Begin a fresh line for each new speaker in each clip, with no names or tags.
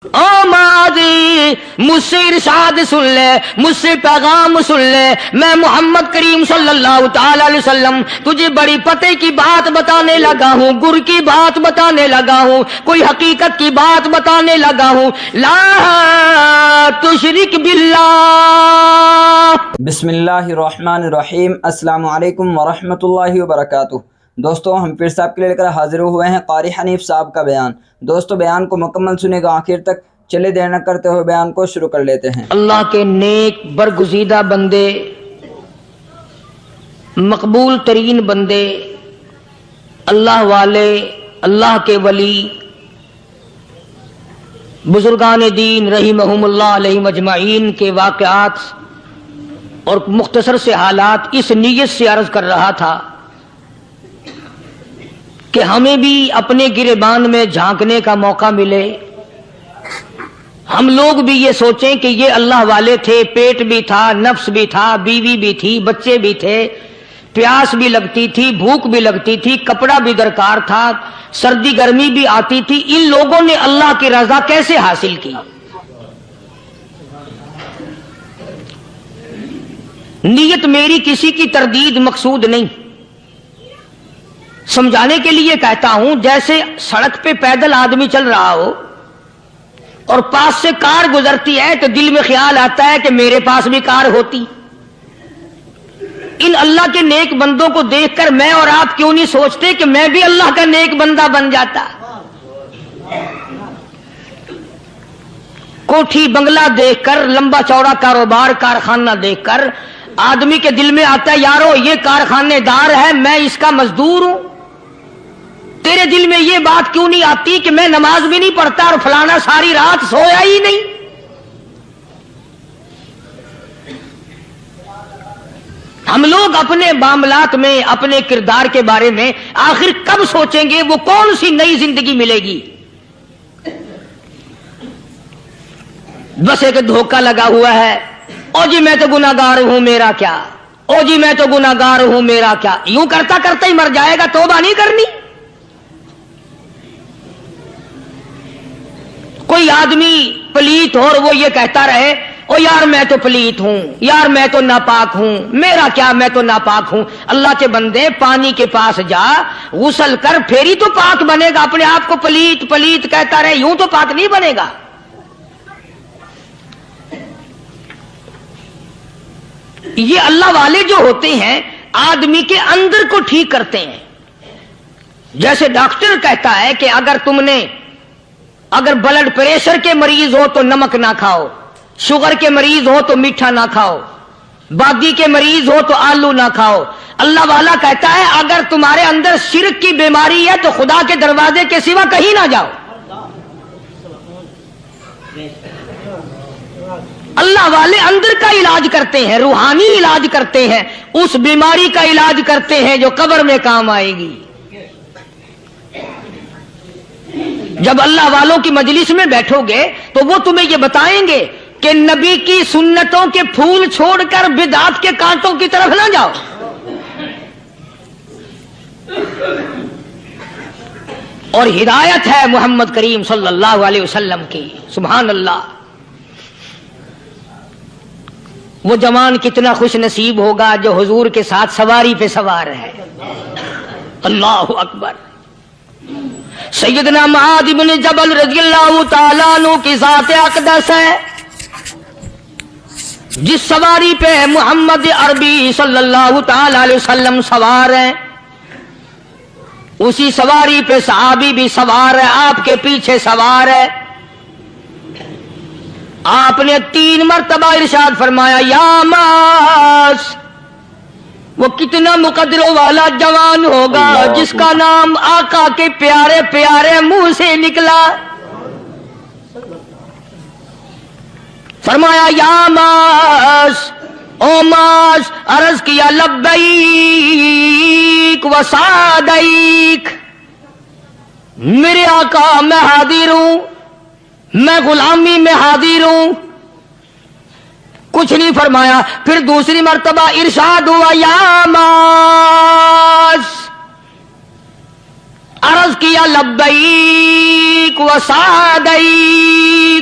او ماضی مجھ سے ارشاد سن لے، مجھ سے پیغام سن لے، میں محمد کریم صلی اللہ تعالی علیہ وسلم تجھے بڑی پتے کی بات بتانے لگا ہوں، گر کی بات بتانے لگا ہوں، کوئی حقیقت کی بات بتانے لگا ہوں۔ لا تشرک باللہ۔
بسم اللہ الرحمن الرحیم۔ السلام علیکم ورحمۃ اللہ وبرکاتہ۔ دوستو ہم پھر صاحب کے لے کر حاضر ہوئے ہیں قاری حنیف صاحب کا بیان۔ دوستو بیان کو مکمل سنے گا آخر تک، چلے دیر نہ کرتے ہوئے بیان کو شروع کر لیتے ہیں۔
اللہ کے نیک برگزیدہ بندے، مقبول ترین بندے، اللہ والے، اللہ کے ولی، بزرگان دین رحمہم اللہ علیہ مجمعین کے واقعات اور مختصر سے حالات اس نیت سے عرض کر رہا تھا کہ ہمیں بھی اپنے گریبان میں جھانکنے کا موقع ملے، ہم لوگ بھی یہ سوچیں کہ یہ اللہ والے تھے، پیٹ بھی تھا، نفس بھی تھا، بیوی بھی تھی، بچے بھی تھے، پیاس بھی لگتی تھی، بھوک بھی لگتی تھی، کپڑا بھی درکار تھا، سردی گرمی بھی آتی تھی، ان لوگوں نے اللہ کی رضا کیسے حاصل کی؟ نیت میری کسی کی تردید مقصود نہیں، سمجھانے کے لیے کہتا ہوں جیسے سڑک پہ پیدل آدمی چل رہا ہو اور پاس سے کار گزرتی ہے تو دل میں خیال آتا ہے کہ میرے پاس بھی کار ہوتی۔ ان اللہ کے نیک بندوں کو دیکھ کر میں اور آپ کیوں نہیں سوچتے کہ میں بھی اللہ کا نیک بندہ بن جاتا؟ کوٹھی بنگلہ دیکھ کر، لمبا چوڑا کاروبار کارخانہ دیکھ کر آدمی کے دل میں آتا ہے یارو یہ کارخانے دار ہے، میں اس کا مزدور ہوں۔ تیرے دل میں یہ بات کیوں نہیں آتی کہ میں نماز بھی نہیں پڑھتا اور فلانا ساری رات سویا ہی نہیں؟ ہم لوگ اپنے معاملات میں، اپنے کردار کے بارے میں آخر کب سوچیں گے وہ کون سی نئی زندگی ملے گی؟ بس ایک دھوکہ لگا ہوا ہے، او جی میں تو گناہگار ہوں میرا کیا، او جی میں تو گناہگار ہوں میرا کیا، یوں کرتا کرتا ہی مر جائے گا، توبہ نہیں کرنی۔ کوئی آدمی پلیت ہو اور وہ یہ کہتا رہے او یار میں تو پلیت ہوں، یار میں تو ناپاک ہوں، میرا کیا میں تو ناپاک ہوں۔ اللہ کے بندے پانی کے پاس جا، غسل کر، پھر ہی تو پاک بنے گا۔ اپنے آپ کو پلیت پلیت کہتا رہے یوں تو پاک نہیں بنے گا۔ یہ اللہ والے جو ہوتے ہیں آدمی کے اندر کو ٹھیک کرتے ہیں۔ جیسے ڈاکٹر کہتا ہے کہ اگر بلڈ پریشر کے مریض ہو تو نمک نہ کھاؤ، شوگر کے مریض ہو تو میٹھا نہ کھاؤ، بادی کے مریض ہو تو آلو نہ کھاؤ۔ اللہ والا کہتا ہے اگر تمہارے اندر شرک کی بیماری ہے تو خدا کے دروازے کے سوا کہیں نہ جاؤ۔ اللہ والے اندر کا علاج کرتے ہیں، روحانی علاج کرتے ہیں، اس بیماری کا علاج کرتے ہیں جو قبر میں کام آئے گی۔ جب اللہ والوں کی مجلس میں بیٹھو گے تو وہ تمہیں یہ بتائیں گے کہ نبی کی سنتوں کے پھول چھوڑ کر بدعت کے کانٹوں کی طرف نہ جاؤ۔ اور ہدایت ہے محمد کریم صلی اللہ علیہ وسلم کی، سبحان اللہ۔ وہ جوان کتنا خوش نصیب ہوگا جو حضور کے ساتھ سواری پہ سوار ہے۔ اللہ اکبر۔ سیدنا معاذ بن جبل رضی اللہ تعالیٰ عنہ کی ذات اقدس ہے، جس سواری پہ محمد عربی صلی اللہ تعالی علیہ وسلم سوار ہیں، اسی سواری پہ صحابی بھی سوار ہے، آپ کے پیچھے سوار ہے۔ آپ نے 3 مرتبہ ارشاد فرمایا یا معاذ۔ وہ کتنا مقدروں والا جوان ہوگا جس کا نام آقا کے پیارے پیارے منہ سے نکلا۔ فرمایا یا معاذ، او معاذ، عرض کیا لبیک و سعدیک، میرے آقا میں حاضر ہوں، میں غلامی میں حاضر ہوں۔ کچھ نہیں فرمایا، پھر دوسری مرتبہ ارشاد ہوا یا معاذ، عرض کیا لبیک و سعدیک،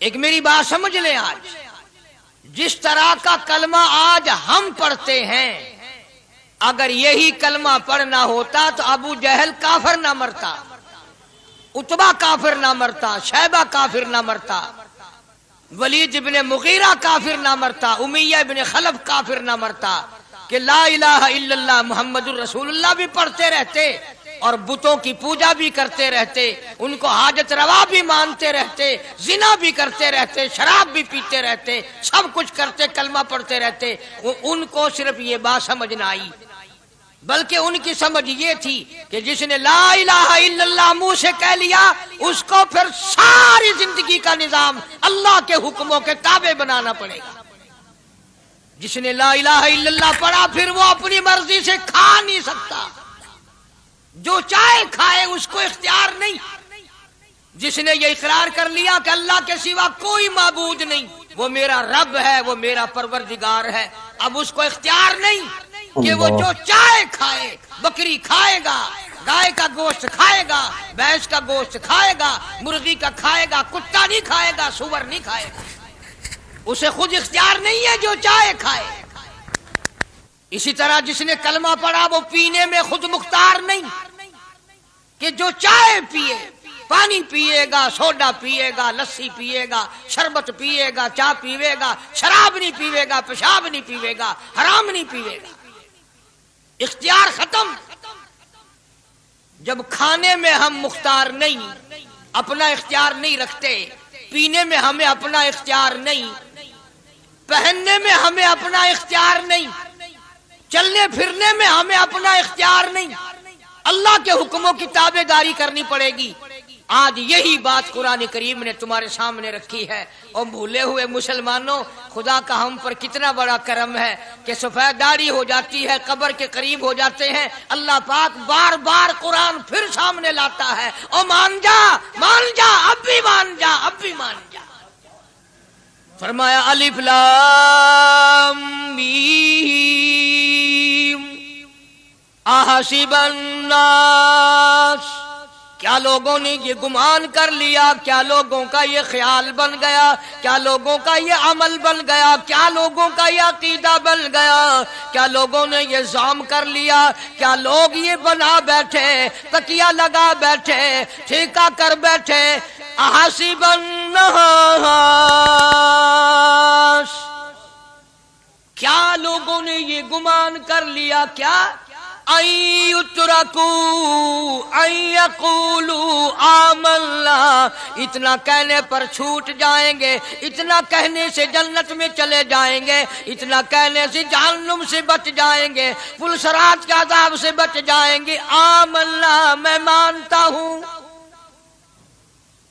ایک میری بات سمجھ لیں، آج جس طرح کا کلمہ آج ہم پڑھتے ہیں، اگر یہی کلمہ پڑھنا ہوتا تو ابو جہل کافر نہ مرتا، عتبہ کافر نہ مرتا، شیبہ کافر نہ مرتا، ولید ابن مغیرہ کافر نہ مرتا، امیہ ابن خلف کافر نہ مرتا، کہ لا الہ الا اللہ محمد الرسول اللہ بھی پڑھتے رہتے اور بتوں کی پوجا بھی کرتے رہتے، ان کو حاجت روا بھی مانتے رہتے، زنا بھی کرتے رہتے، شراب بھی پیتے رہتے، سب کچھ کرتے، کلمہ پڑھتے رہتے، ان کو صرف یہ بات سمجھ نہ آئی، بلکہ ان کی سمجھ یہ تھی کہ جس نے لا الہ الا اللہ منہ سے کہہ لیا، اس کو پھر ساری زندگی کا نظام اللہ کے حکموں کے تابع بنانا پڑے گا۔ جس نے لا الہ الا اللہ پڑھا، پھر وہ اپنی مرضی سے کھا نہیں سکتا، جو چاہے کھائے، اس کو اختیار نہیں۔ جس نے یہ اقرار کر لیا کہ اللہ کے سوا کوئی معبود نہیں، وہ میرا رب ہے، وہ میرا پروردگار ہے، اب اس کو اختیار نہیں کہ وہ جو چاہے کھائے، بکری کھائے گا، گائے کا گوشت کھائے گا، بھینس کا گوشت کھائے گا، مرغی کا کھائے گا، کتا نہیں کھائے گا، سور نہیں کھائے گا، اسے خود اختیار نہیں ہے، جو چاہے کھائے۔ اسی طرح جس نے کلمہ پڑھا، وہ پینے میں خود مختار نہیں کہ جو چاہے پیے، پانی پیے گا، سوڈا پیے گا، لسی پیے گا، شربت پیے گا، چائے پیے گا، شراب نہیں پیے گا، پیشاب نہیں پیے گا، حرام نہیں پیے گا، اختیار ختم۔ جب کھانے میں ہم مختار نہیں، اپنا اختیار نہیں رکھتے، پینے میں ہمیں اپنا اختیار نہیں، پہننے میں ہمیں اپنا اختیار نہیں، چلنے پھرنے میں ہمیں اپنا اختیار نہیں، اللہ کے حکموں کی تابع داری کرنی پڑے گی۔ آج یہی بات قرآن کریم نے تمہارے سامنے رکھی ہے۔ اور بھولے ہوئے مسلمانوں، خدا کا ہم پر کتنا بڑا کرم ہے کہ سفید داڑھی ہو جاتی ہے، قبر کے قریب ہو جاتے ہیں، اللہ پاک بار بار قرآن پھر سامنے لاتا ہے، او مان جا، مان جا، اب بھی مان جا، اب بھی مان جا۔ فرمایا الف لام میم احسب الناس، کیا لوگوں نے یہ گمان کر لیا، کیا لوگوں کا یہ خیال بن گیا، کیا لوگوں کا یہ عمل بن گیا، کیا لوگوں کا یہ عقیدہ بن گیا، کیا لوگوں نے یہ زعم کر لیا، کیا لوگ یہ بنا بیٹھے، تکیہ لگا بیٹھے، ٹھیکہ کر بیٹھے، احسب الناس، کیا لوگوں نے یہ گمان کر لیا، کیا ان یترکوا ان یقولوا آمنا، اتنا کہنے پر چھوٹ جائیں گے، اتنا کہنے سے جنت میں چلے جائیں گے، اتنا کہنے سے جہنم سے بچ جائیں گے، پلسرات کے عذاب سے بچ جائیں گے، آمنا میں مانتا ہوں۔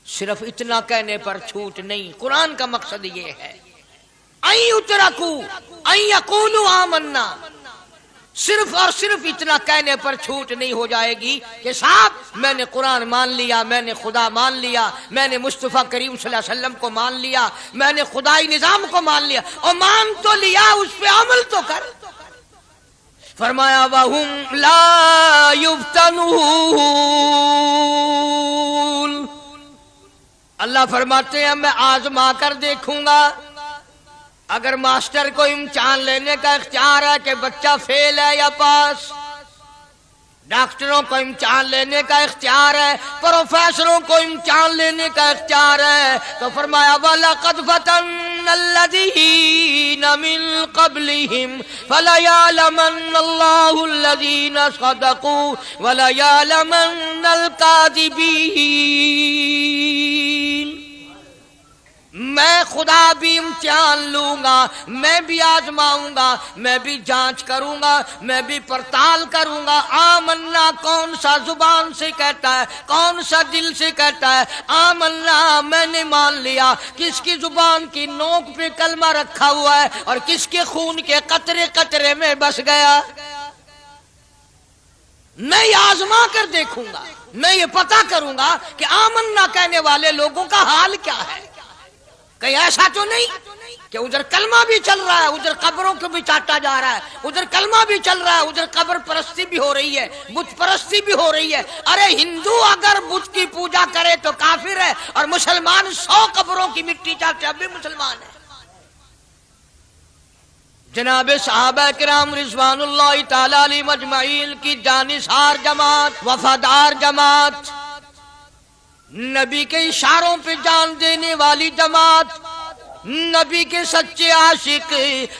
صرف اتنا کہنے پر چھوٹ نہیں، قرآن کا مقصد یہ ہے ان یترکوا ان یقولوا آمنا، صرف اور صرف اتنا کہنے پر چھوٹ نہیں ہو جائے گی کہ صاحب میں نے قرآن مان لیا، میں نے خدا مان لیا، میں نے مصطفیٰ کریم صلی اللہ علیہ وسلم کو مان لیا، میں نے خدائی نظام کو مان لیا، اور مان تو لیا، اس پہ عمل تو کر۔ فرمایا وَهُمْ لَا يُفْتَنُونَ، اللہ فرماتے ہیں میں آزما کر دیکھوں گا۔ اگر ماسٹر کو امتحان لینے کا اختیار ہے کہ بچہ فیل ہے یا پاس، ڈاکٹروں کو امتحان لینے کا اختیار ہے، پروفیسروں کو امتحان لینے کا اختیار ہے، تو فرمایا وَلَقَدْ فَتَنَّ الَّذِينَ مِن قَبْلِهِمْ فَلَيَعْلَمَنَّ اللَّهُ الَّذِينَ صَدَقُوا وَلَيَعْلَمَنَّ الْكَاذِبِينَ۔ میں خدا بھی امتحان لوں گا، میں بھی آزماؤں گا، میں بھی جانچ کروں گا، میں بھی پڑتال کروں گا۔ آمنا کون سا زبان سے کہتا ہے، کون سا دل سے کہتا ہے آمنا میں نے مان لیا، کس کی زبان کی نوک پہ کلمہ رکھا ہوا ہے اور کس کے خون کے قطرے قطرے میں بس گیا۔ میں یہ آزما کر دیکھوں گا، میں یہ پتہ کروں گا کہ آمنا کہنے والے لوگوں کا حال کیا ہے۔ کہیں ایسا تو نہیں کہ ادھر کلمہ بھی چل رہا ہے، ادھر قبروں کو بھی چاٹا جا رہا ہے، ادھر کلمہ بھی چل رہا ہے، ادھر قبر پرستی بھی ہو رہی ہے، بت پرستی بھی ہو رہی ہے۔ ارے ہندو اگر بت کی پوجا کرے تو کافر ہے، اور مسلمان 100 قبروں کی مٹی چاٹے اب بھی مسلمان ہے۔ جناب صحابہ کرام رضوان اللہ تعالی علیہم اجمعین کی جانثار جماعت، وفادار جماعت، نبی کے اشاروں پہ جان دینے والی جماعت، نبی کے سچے عاشق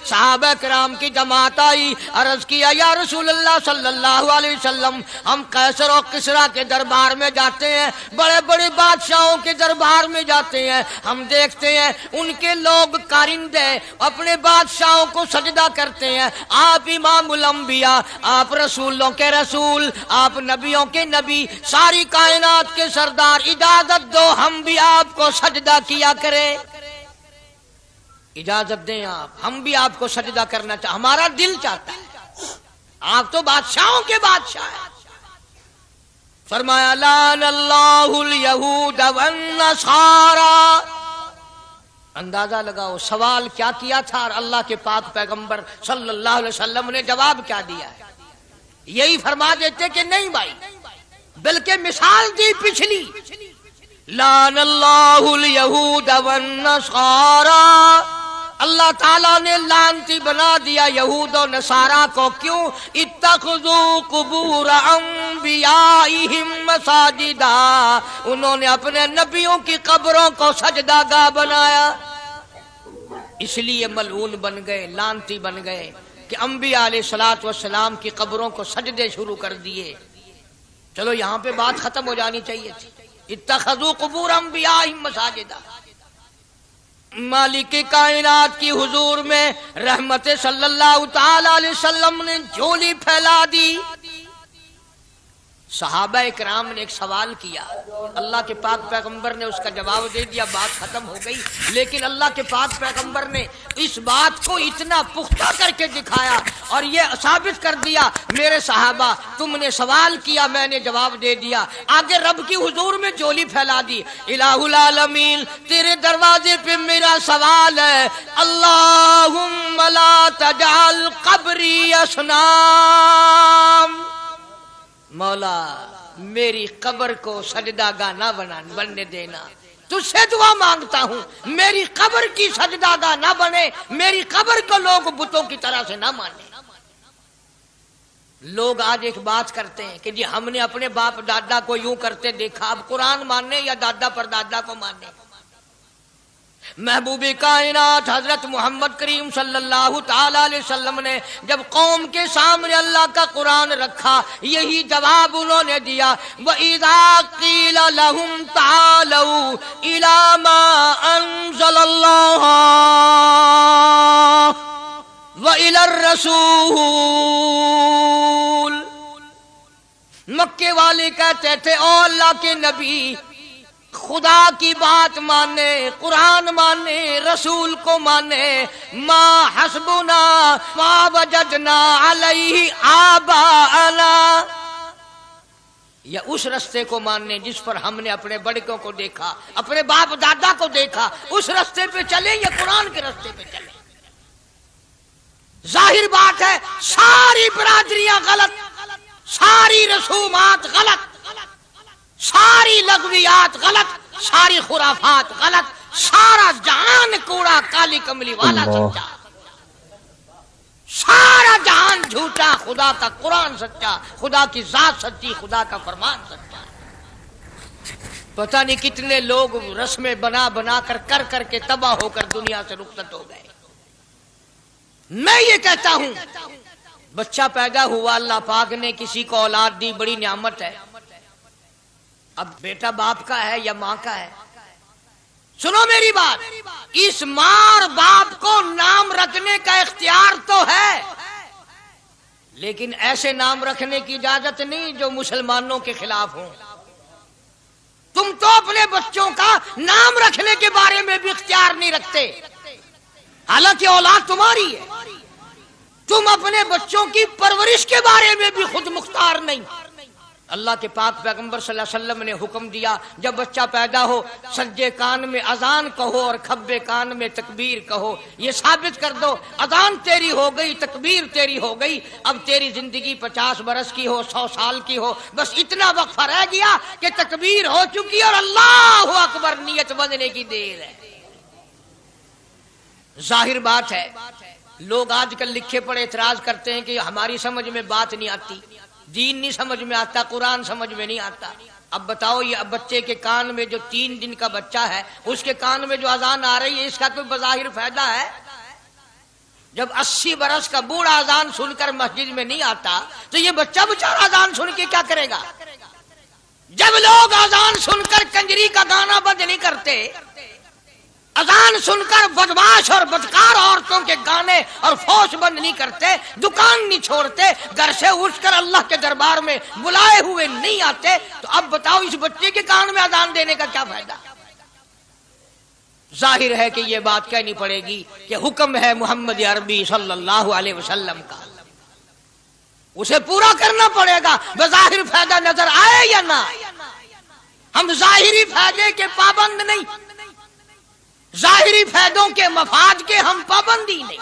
صحابہ کرام کی جماعت آئی، عرض کیا یا رسول اللہ صلی اللہ علیہ وسلم، ہم قیصر و کسریٰ کے دربار میں جاتے ہیں، بڑے بڑے بادشاہوں کے دربار میں جاتے ہیں، ہم دیکھتے ہیں ان کے لوگ کارندے اپنے بادشاہوں کو سجدہ کرتے ہیں، آپ امام الانبیاء، آپ رسولوں کے رسول، آپ نبیوں کے نبی، ساری کائنات کے سردار، اجازت دو ہم بھی آپ کو سجدہ کیا کریں، اجازت دیں آپ، ہم بھی آپ کو سجدہ کرنا چاہتے، ہمارا دل چاہتا ہے، آپ تو بادشاہوں کے بادشاہ ہیں۔ فرمایا لعن اللہ الیہود والنصارى۔ اندازہ لگاؤ سوال کیا کیا تھا اور اللہ کے پاک پیغمبر صلی اللہ علیہ وسلم نے جواب کیا دیا ہے؟ یہی فرما دیتے کہ نہیں بھائی، بلکہ مثال دی پچھلی، لعن اللہ الیہود والنصارى، اللہ تعالیٰ نے لعنتی بنا دیا یہود و نصارہ کو، کیوں؟ اتخذوا قبور انبیائہم مساجدا، انہوں نے اپنے نبیوں کی قبروں کو سجدہ گاہ بنایا، اس لیے ملعون بن گئے، لعنتی بن گئے کہ انبیاء علیہ السلام کی قبروں کو سجدے شروع کر دیے۔ چلو یہاں پہ بات ختم ہو جانی چاہیے تھی، اتخذوا قبور انبیائہم مساجدا۔ مالک کائنات کی حضور میں رحمت صلی اللہ تعالی علیہ وسلم نے جھولی پھیلا دی۔ صحابہ کرام نے ایک سوال کیا، اللہ کے پاک پیغمبر نے اس کا جواب دے دیا، بات ختم ہو گئی، لیکن اللہ کے پاک پیغمبر نے اس بات کو اتنا پختہ کر کے دکھایا اور یہ ثابت کر دیا، میرے صحابہ تم نے سوال کیا، میں نے جواب دے دیا، آگے رب کی حضور میں جھولی پھیلا دی۔ الہ العالمین تیرے دروازے پہ میرا سوال ہے، اللہم لا تجعل قبری اصنام، مولا میری قبر کو سجدہ گاہ نہ بننے دینا، تجھ سے دعا مانگتا ہوں میری قبر کی سجدہ گاہ نہ بنے، میری قبر کو لوگ بتوں کی طرح سے نہ مانے۔ لوگ آج ایک بات کرتے ہیں کہ جی ہم نے اپنے باپ دادا کو یوں کرتے دیکھا، اب قرآن ماننے یا دادا پر دادا کو ماننے؟ محبوب کائنات حضرت محمد کریم صلی اللہ تعالی علیہ وسلم نے جب قوم کے سامنے اللہ کا قرآن رکھا، یہی جواب انہوں نے دیا، وَإِذَا قِيلَ لَهُمْ تَعَالَوْا إِلَى مَا أَنزَلَ اللَّهُ وَإِلَى الرَّسُولِ، مکے والے کہتے تھے او اللہ کے نبی، خدا کی بات مانے، قرآن مانے، رسول کو مانے، ما حسبنا ما وجدنا علیہ آباءنا، یا اس رستے کو ماننے جس پر ہم نے اپنے بڑکوں کو دیکھا، اپنے باپ دادا کو دیکھا، اس رستے پہ چلیں یا قرآن کے رستے پہ چلیں؟ ظاہر بات ہے ساری برادریاں غلط، ساری رسومات غلط، ساری لغویات غلط، ساری خرافات غلط، سارا جہان کوڑا کالی کملی والا سچا، سارا جہان جھوٹا، خدا کا قرآن سچا، خدا کی ذات سچی، خدا کا فرمان سچا۔ پتہ نہیں کتنے لوگ رسمیں بنا بنا کر کے تباہ ہو کر دنیا سے رخصت ہو گئے۔ میں یہ کہتا ہوں بچہ پیدا ہوا، اللہ پاک نے کسی کو اولاد دی، بڑی نعمت ہے، اب بیٹا باپ کا ہے یا ماں کا ہے؟ سنو میری بات، اس ماں اور باپ کو نام رکھنے کا اختیار تو ہے، لیکن ایسے نام رکھنے کی اجازت نہیں جو مسلمانوں کے خلاف ہوں۔ تم تو اپنے بچوں کا نام رکھنے کے بارے میں بھی اختیار نہیں رکھتے، حالانکہ اولاد تمہاری ہے، تم اپنے بچوں کی پرورش کے بارے میں بھی خود مختار نہیں۔ اللہ کے پاک پیغمبر صلی اللہ علیہ وسلم نے حکم دیا جب بچہ پیدا ہو سجے کان میں اذان کہو اور کھبے کان میں تکبیر کہو. یہ ثابت کر دو اذان تیری ہو گئی، تکبیر تیری ہو گئی. اب تیری زندگی 50 برس کی ہو، 100 سال کی ہو، بس اتنا وقفہ رہ گیا کہ تکبیر ہو چکی اور اللہ اکبر نیت بندنے کی دیر ہے. ظاہر بات ہے لوگ آج کل لکھے پڑے اعتراض کرتے ہیں کہ ہماری سمجھ میں بات نہیں آتی، دین نہیں سمجھ میں آتا، قرآن سمجھ میں نہیں آتا. اب بتاؤ یہ بچے کے کان میں جو 3 دن کا بچہ ہے اس کے کان میں جو اذان آ رہی ہے اس کا کوئی بظاہر فائدہ ہے؟ جب 80 برس کا بوڑھا اذان سن کر مسجد میں نہیں آتا تو یہ بچہ بیچارہ اذان سن کے کیا کرے گا؟ جب لوگ اذان سن کر کنجری کا گانا بند نہیں کرتے، اذان سن کر بدماش اور بدکار عورتوں کے گانے اور فوش بند نہیں کرتے، دکان نہیں چھوڑتے، گھر سے اٹھ کر اللہ کے دربار میں بلائے ہوئے نہیں آتے، تو اب بتاؤ اس بچے کے کان میں اذان دینے کا کیا فائدہ؟ ظاہر ہے کہ یہ بات کہنی پڑے گی کہ حکم ہے محمد عربی صلی اللہ علیہ وسلم کا، اسے پورا کرنا پڑے گا، بظاہر فائدہ نظر آئے یا نہ. ہم ظاہری فائدے کے پابند نہیں، ظاہری فائدوں کے مفاد کے ہم پابندی نہیں.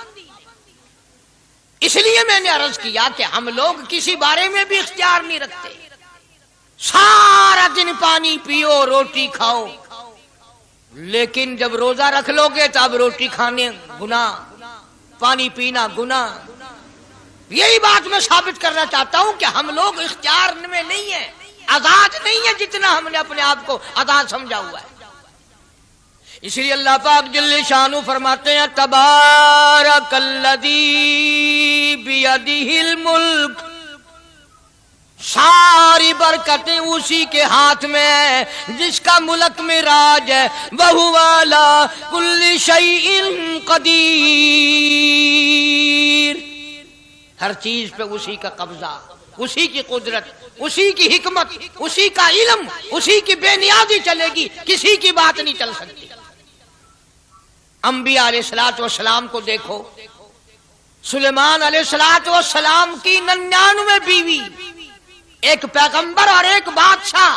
اس لیے میں نے عرض کیا کہ ہم لوگ کسی بارے میں بھی اختیار نہیں رکھتے. سارا دن پانی پیو، روٹی کھاؤ، لیکن جب روزہ رکھ لو گے تو اب روٹی کھانے گناہ، پانی پینا گناہ. یہی بات میں ثابت کرنا چاہتا ہوں کہ ہم لوگ اختیار میں نہیں ہیں، آزاد نہیں ہے جتنا ہم نے اپنے آپ کو آزاد سمجھا ہوا ہے. اس لیے اللہ پاک جل شانہ فرماتے ہیں تبارک الذی بیدہ الملک، ساری برکتیں اسی کے ہاتھ میں ہیں جس کا ملک میں راج ہے. وَهُوَ عَلَىٰ كُلِّ شَيْءٍ قدیر، ہر چیز پہ اسی کا قبضہ، اسی کی قدرت، اسی کی حکمت، اسی کا علم، اسی کی بے نیازی چلے گی، کسی کی بات نہیں چل سکتی. انبیاء علیہ السلام کو دیکھو، سلیمان علیہ السلام کی 99 بیوی، ایک پیغمبر اور ایک بادشاہ،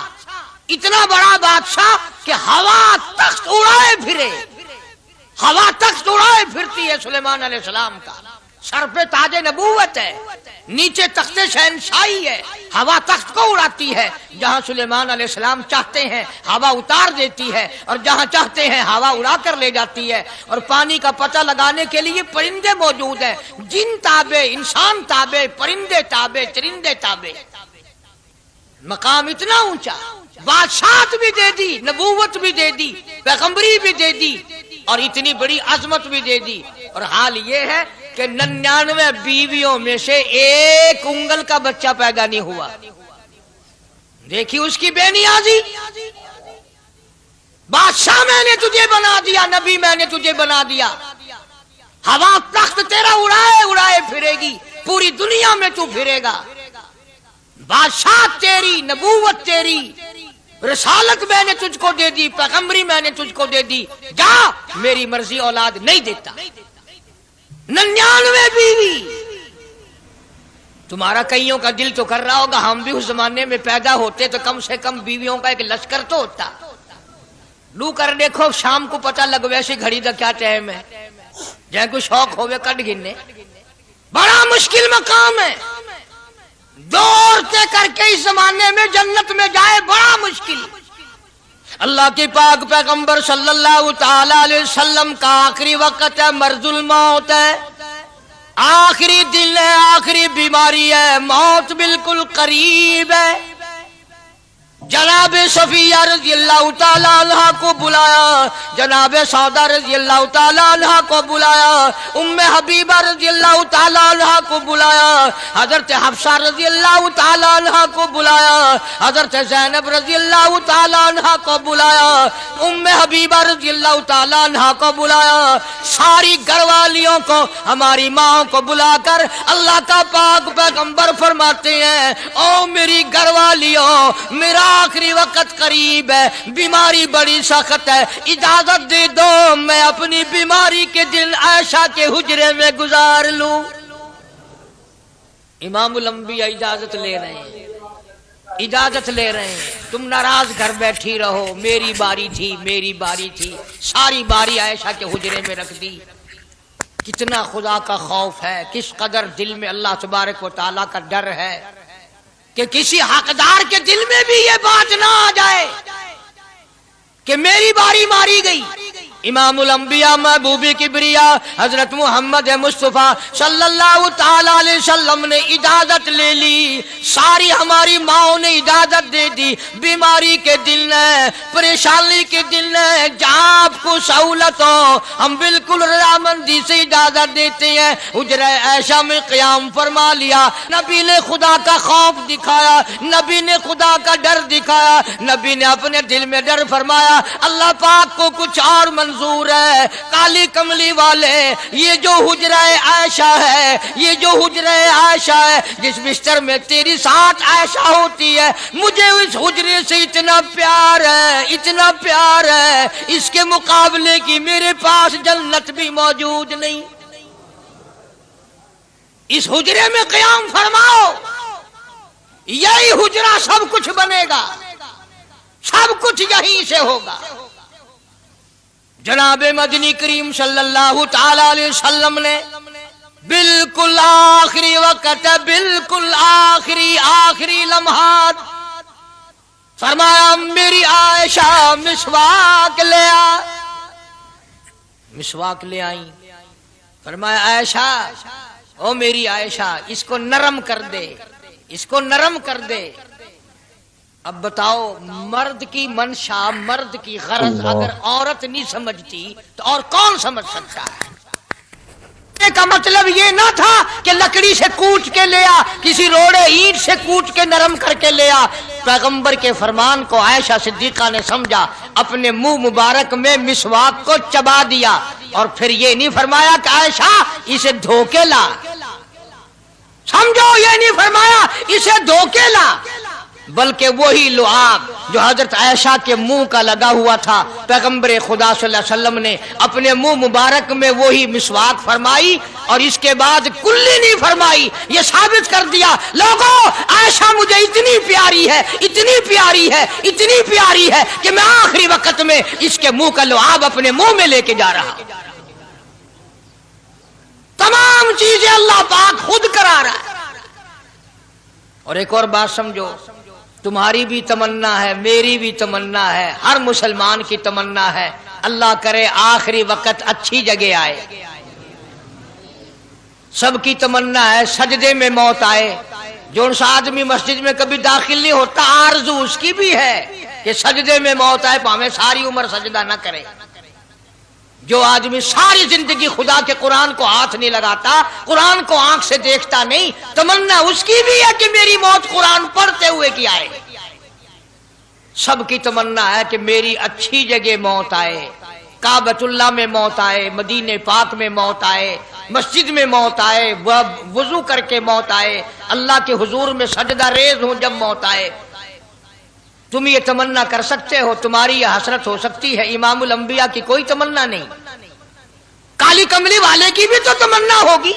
اتنا بڑا بادشاہ کہ ہوا تخت اڑائے پھرے، ہوا تخت اڑائے پھرتی ہے سلیمان علیہ السلام کا. سر پہ تاج نبوت ہے، نیچے تخت شہنشاہی ہے، ہوا تخت کو اڑاتی ہے. جہاں سلیمان علیہ السلام چاہتے ہیں ہوا اتار دیتی ہے، اور جہاں چاہتے ہیں ہوا اڑا کر لے جاتی ہے. اور پانی کا پتہ لگانے کے لیے پرندے موجود ہیں، جن تابع، انسان تابع، پرندے تابع، چرندے تابع. مقام اتنا اونچا، بادشاہت بھی دے دی، نبوت بھی دے دی، پیغمبری بھی دے دی، اور اتنی بڑی عظمت بھی دے دی. اور حال یہ ہے کہ 99 بیویوں میں سے ایک انگل کا بچہ پیدا نہیں ہوا. دیکھی اس کی بے نیازی. بادشاہ میں نے تجھے بنا دیا، نبی میں نے تجھے بنا دیا، ہوا تخت تیرا اڑائے اڑائے پھرے گی، پوری دنیا میں تو پھرے گا. بادشاہ تیری، نبوت تیری، رسالت میں نے تجھ کو دے دی، پیغمبری میں نے تجھ کو دے دی، جا میری مرضی اولاد نہیں دیتا. 99 بیوی. تمہارا کئیوں کا دل تو کر رہا ہوگا ہم بھی اس زمانے میں پیدا ہوتے تو کم سے کم بیویوں کا ایک لشکر تو ہوتا. لو کر دیکھو شام کو پتہ لگ ویسے گھڑی کا کیا ٹائم ہے، جہاں کوئی شوق ہوئے کٹ گننے. بڑا مشکل مقام ہے، دوڑتے کر کے اس زمانے میں جنت میں جائے بڑا مشکل. اللہ کے پاک پیغمبر صلی اللہ تعالی علیہ وسلم کا آخری وقت ہے، مرض الموت ہے، آخری دن ہے، آخری بیماری ہے، موت بالکل قریب ہے. جناب صفیہ رضی اللہ تعالیٰ عنہ کو بلایا، جناب سودا رضی اللہ تعالیٰ عنہ کو بلایا، ام حبیبہ رضی اللہ تعالیٰ عنہ کو بلایا، حضرت حفصہ رضی اللہ تعالیٰ عنہ کو بلایا، حضرت زینب رضی اللہ تعالیٰ عنہ کو بلایا، ام حبیبہ رضی اللہ تعالیٰ عنہ کو بلایا. ساری گھر والیوں کو، ہماری ماں کو بلا کر اللہ کا پاک پیغمبر فرماتے ہیں او میری گھر والیوں، میرا آخری وقت قریب ہے، بیماری بڑی سخت ہے، اجازت دے دو میں اپنی بیماری کے دن عائشہ کے حجرے میں گزار لوں. امام الانبیاء اجازت لے رہے ہیں. اجازت لے رہے ہیں، تم ناراض گھر بیٹھی رہو، میری باری تھی میری باری تھی، ساری باری عائشہ کے حجرے میں رکھ دی۔ کتنا خدا کا خوف ہے، کس قدر دل میں اللہ تبارک و تعالیٰ کا ڈر ہے کہ کسی حقدار کے دل میں بھی یہ بات نہ آ جائے کہ میری باری ماری گئی۔ امام الانبیاء محبوب کبریا حضرت محمد مصطفیٰ صلی اللہ تعالی علیہ وسلم نے اجازت لے لی، ساری ہماری ماؤں نے اجازت دے دی، بیماری کے دن ہے، پریشانی کے دن ہے، جہاں آپ کو سہولت ہو ہم بالکل رضامندی سے اجازت دیتے ہیں۔ حجرہ عائشہ میں قیام فرما لیا، نبی نے خدا کا خوف دکھایا، نبی نے خدا کا ڈر دکھایا، نبی نے اپنے دل میں ڈر فرمایا اللہ پاک کو کچھ اور منظور ہے۔ کالی کملی والے، یہ جو حجرہ عائشہ ہے، یہ جو حجرہ عائشہ ہے جس بستر میں تیری ساتھ عائشہ ہوتی ہے، مجھے اس حجرے سے اتنا پیار ہے، اتنا پیار ہے، اس کے مقابلے کی میرے پاس جنت بھی موجود نہیں۔ اس حجرے میں قیام فرماؤ، یہی حجرہ سب کچھ بنے گا، سب کچھ یہیں سے ہوگا۔ جناب مدنی کریم صلی اللہ تعالی علیہ وسلم نے بالکل آخری وقت، بالکل آخری لمحات فرمایا میری عائشہ مسواک لے آ، مسواک لے آئی، فرمایا عائشہ او میری عائشہ اس کو نرم کر دے، اس کو نرم کر دے۔ اب بتاؤ مرد کی منشا، مرد کی غرض اگر عورت نہیں سمجھتی تو اور کون سمجھ سکتا ہے؟ کا مطلب یہ نہ تھا کہ لکڑی سے کوٹ کے لیا، کسی روڑے اینٹ سے کوٹ کے نرم کر کے لیا۔ پیغمبر کے فرمان کو عائشہ صدیقہ نے سمجھا، اپنے منہ مبارک میں مسواک کو چبا دیا، اور پھر یہ نہیں فرمایا کہ عائشہ اسے دھو کے لا، سمجھو یہ نہیں فرمایا اسے دھو کے لا، بلکہ وہی لعاب جو حضرت عائشہ کے منہ کا لگا ہوا تھا، پیغمبر خدا صلی اللہ علیہ وسلم نے اپنے منہ مبارک میں وہی مسواک فرمائی، اور اس کے بعد کلی نہیں فرمائی۔ یہ ثابت کر دیا لوگوں عائشہ مجھے اتنی پیاری ہے، اتنی پیاری ہے، اتنی پیاری ہے کہ میں آخری وقت میں اس کے منہ کا لعاب اپنے منہ میں لے کے جا رہا۔ تمام چیزیں اللہ پاک خود کرا رہا ہے۔ اور ایک اور بات سمجھو، تمہاری بھی تمنا ہے، میری بھی تمنا ہے، ہر مسلمان کی تمنا ہے اللہ کرے آخری وقت اچھی جگہ آئے۔ سب کی تمنا ہے سجدے میں موت آئے۔ جو سا آدمی مسجد میں کبھی داخل نہیں ہوتا آرزو اس کی بھی ہے کہ سجدے میں موت آئے، پاویں ساری عمر سجدہ نہ کرے۔ جو آدمی ساری زندگی خدا کے قرآن کو ہاتھ نہیں لگاتا، قرآن کو آنکھ سے دیکھتا نہیں، تمنا اس کی بھی ہے کہ میری موت قرآن پڑھتے ہوئے کی آئے۔ سب کی تمنا ہے کہ میری اچھی جگہ موت آئے، کعبۃ اللہ میں موت آئے، مدینہ پاک میں موت آئے، مسجد میں موت آئے، وضو کر کے موت آئے، اللہ کے حضور میں سجدہ ریز ہوں جب موت آئے۔ تم یہ تمنا کر سکتے ہو، تمہاری یہ حسرت ہو سکتی ہے، امام الانبیاء کی کوئی تمنا نہیں۔ کالی کملی والے کی بھی تو تمنا ہوگی،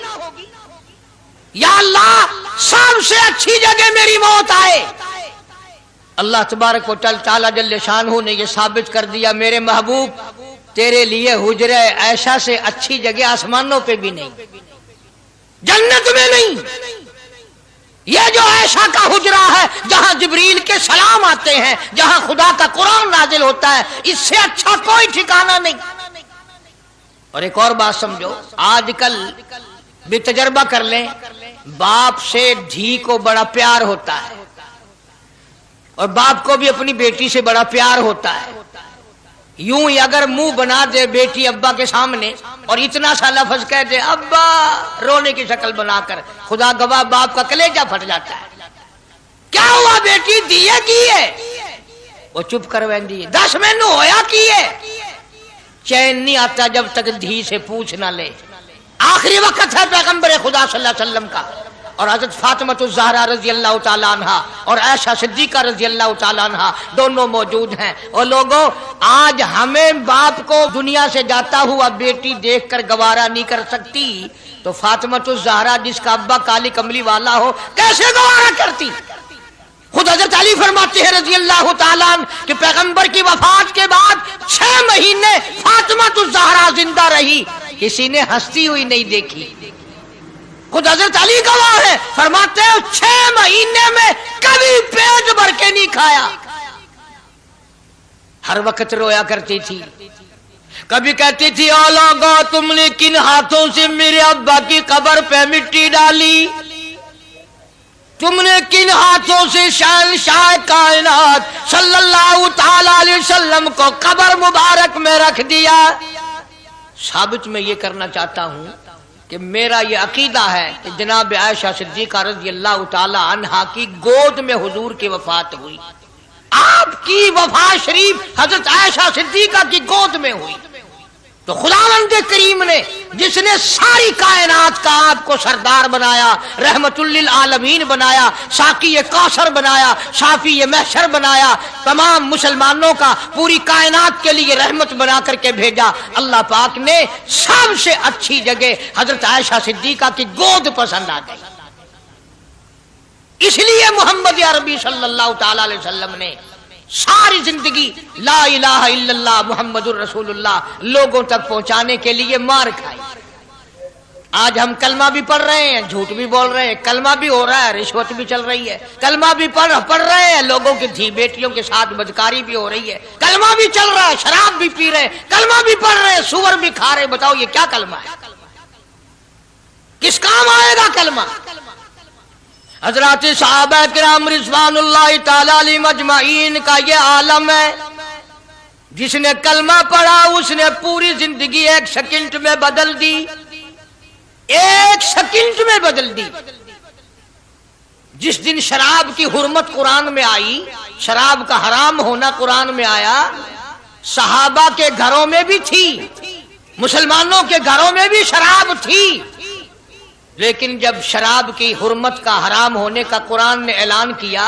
یا اللہ سب سے اچھی جگہ میری موت آئے۔ اللہ تبارک و تعالی جل شانہ نے یہ ثابت کر دیا میرے محبوب تیرے لیے حجرہ عائشہ سے اچھی جگہ آسمانوں پہ بھی نہیں، جنت میں نہیں۔ یہ جو عائشہ کا حجرہ ہے جہاں جبریل کے سلام آتے ہیں، جہاں خدا کا قرآن نازل ہوتا ہے، اس سے اچھا کوئی ٹھکانہ نہیں۔ اور ایک اور بات سمجھو، آج کل بھی تجربہ کر لیں، باپ سے دھی کو بڑا پیار ہوتا ہے، اور باپ کو بھی اپنی بیٹی سے بڑا پیار ہوتا ہے۔ یوں ہی اگر منہ بنا دے بیٹی ابا کے سامنے اور اتنا سا لفظ کہہ دے ابا رونے کی شکل بنا کر، خدا گواہ باپ کا کلیجہ پھٹ جاتا ہے۔ کیا ہوا بیٹی دیے کیے؟ وہ چپ کر ویندی 10 مہینوں ہویا کیے؟ چین نہیں آتا جب تک دھی سے پوچھ نہ لے۔ آخری وقت ہے پیغمبر خدا صلی اللہ علیہ وسلم کا، اور حضرت فاطمہ الزہرا رضی اللہ تعالی عنہ اور عائشہ صدیقہ رضی اللہ تعالی عنہ دونوں موجود ہیں۔ اور لوگوں آج ہمیں باپ کو دنیا سے جاتا ہوا بیٹی دیکھ کر گوارا نہیں کر سکتی، تو فاطمہ الزہرا جس کا ابا کالی کملی والا ہو کیسے گوارا کرتی؟ خود حضرت علی فرماتے ہیں رضی اللہ تعالیٰ عنہ کہ پیغمبر کی وفات کے بعد 6 مہینے فاطمہ الزہرا زندہ رہی، کسی نے ہنستی ہوئی نہیں دیکھی۔ خود حضرت علی گواہ ہے، فرماتے ہیں 6 مہینے میں کبھی پیٹ بھر کے نہیں کھایا، ہر وقت رویا کرتی تھی۔ کبھی کہتی تھی او لوگو تم نے کن ہاتھوں سے میرے ابا کی قبر پہ مٹی ڈالی، تم نے کن ہاتھوں سے شہنشاہ کائنات صلی اللہ تعالی علیہ وسلم کو قبر مبارک میں رکھ دیا۔ ثابت میں یہ کرنا چاہتا ہوں کہ میرا یہ عقیدہ ہے کہ جناب عائشہ صدیقہ رضی اللہ تعالی عنہا کی گود میں حضور کی وفات ہوئی، آپ کی وفات شریف حضرت عائشہ صدیقہ کی گود میں ہوئی۔ تو خداوند کریم نے جس نے ساری کائنات کا آپ کو سردار بنایا، رحمت للعالمین بنایا، ساقی کوثر بنایا، شافی محشر بنایا، تمام مسلمانوں کا پوری کائنات کے لیے رحمت بنا کر کے بھیجا، اللہ پاک نے سب سے اچھی جگہ حضرت عائشہ صدیقہ کی گود پسند آ گئی۔ اس لیے محمد عربی صلی اللہ تعالی علیہ وسلم نے ساری زندگی لا الہ الا اللہ محمد الرسول اللہ لوگوں تک پہنچانے کے لیے مار کھائی۔ آج ہم کلمہ بھی پڑھ رہے ہیں، جھوٹ بھی بول رہے ہیں، کلمہ بھی ہو رہا ہے، رشوت بھی چل رہی ہے، کلمہ بھی پڑھ رہے ہیں، لوگوں کی دھی بیٹیوں کے ساتھ بدکاری بھی ہو رہی ہے، کلمہ بھی چل رہا ہے، شراب بھی پی رہے ہیں، کلمہ بھی پڑھ رہے ہیں، سور بھی کھا رہے ہیں۔ بتاؤ یہ کیا کلمہ ہے؟ کس کام آئے گا کلمہ؟ حضرات صحابہ کرام رضوان اللہ تعالی علیہم اجمعین کا یہ عالم ہے، جس نے کلمہ پڑھا اس نے پوری زندگی 1 سیکنڈ میں بدل دی، 1 سیکنڈ میں بدل دی۔ جس دن شراب کی حرمت قرآن میں آئی، شراب کا حرام ہونا قرآن میں آیا، صحابہ کے گھروں میں بھی تھی، مسلمانوں کے گھروں میں بھی شراب تھی، لیکن جب شراب کی حرمت کا حرام ہونے کا قرآن نے اعلان کیا،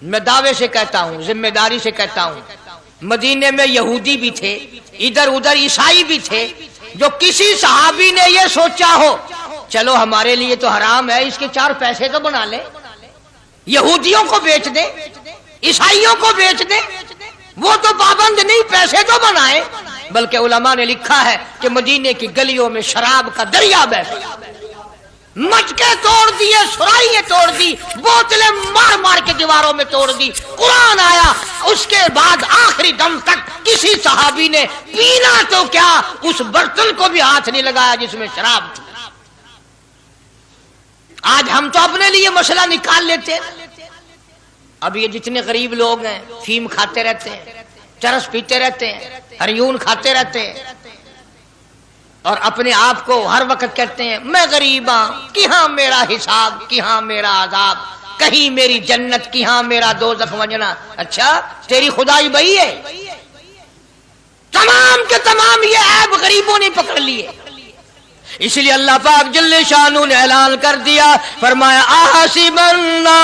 میں دعوے سے کہتا ہوں، ذمہ داری سے کہتا ہوں، مدینے میں یہودی بھی تھے، ادھر ادھر عیسائی بھی تھے، جو کسی صحابی نے یہ سوچا ہو چلو ہمارے لیے تو حرام ہے، اس کے 4 پیسے تو بنا لیں، یہودیوں کو بیچ دیں، عیسائیوں کو بیچ دیں، وہ تو پابند نہیں، پیسے تو بنائیں۔ بلکہ علماء نے لکھا ہے کہ مدینے کی گلیوں میں شراب کا دریا بہہ گیا، مٹکے توڑ دیے، سرائیاں توڑ دی، بوتلیں مار مار کے دیواروں میں توڑ دی، قرآن آیا۔ اس کے بعد آخری دم تک کسی صحابی نے پینا تو کیا اس برتن کو بھی ہاتھ نہیں لگایا جس میں شراب تھی۔ آج ہم تو اپنے لیے مسئلہ نکال لیتے ہیں۔ اب یہ جتنے غریب لوگ ہیں فیم کھاتے رہتے ہیں، چرس پیتے رہتے ہیں، ہریون کھاتے رہتے ہیں، اور اپنے آپ کو ہر وقت کہتے ہیں میں غریب ہوں، کہاں میرا حساب، کہاں میرا عذاب، کہیں میری جنت، کہاں میرا دوزخ وجنا۔ اچھا تیری خدائی بھائی ہے؟ تمام کے تمام یہ عیب غریبوں نے پکڑ لیے۔ اس لیے اللہ پاک جل شانہ نے اعلان کر دیا، فرمایا احسب الناس،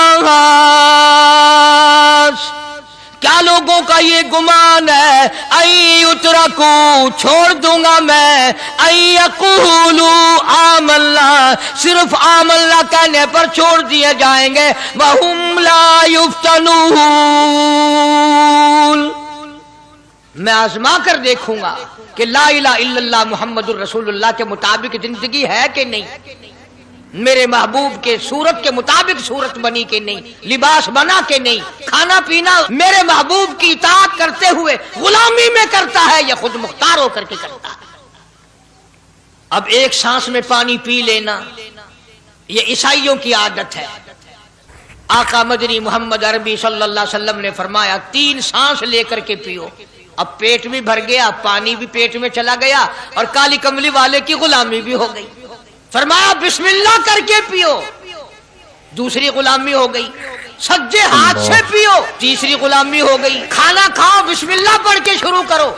کیا لوگوں کا یہ گمان ہے، ان یترکوا، چھوڑ دوں گا میں، ان یقولوا آمنا، صرف آمنا کہنے پر چھوڑ دیے جائیں گے، وہم لا یفتنون، میں آزما کر دیکھوں گا کہ لا الہ الا اللہ محمد الرسول اللہ کے مطابق زندگی ہے کہ نہیں، میرے محبوب کے صورت کے مطابق صورت بنی کہ نہیں، لباس بنا کہ نہیں، کھانا پینا میرے محبوب کی اطاعت کرتے ہوئے غلامی میں کرتا ہے یا خود مختار ہو کر کے کرتا ہے۔ اب ایک سانس میں پانی پی لینا یہ عیسائیوں کی عادت ہے۔ آقا مدنی محمد عربی صلی اللہ علیہ وسلم نے فرمایا 3 سانس لے کر کے پیو۔ اب پیٹ بھی بھر گیا، پانی بھی پیٹ میں چلا گیا، اور کالی کملی والے کی غلامی بھی ہو گئی۔ فرمایا بسم اللہ کر کے پیو، دوسری غلامی ہو گئی، سجے ہاتھ سے پیو، تیسری غلامی ہو گئی، کھانا کھاؤ بسم اللہ پڑھ کے شروع کرو۔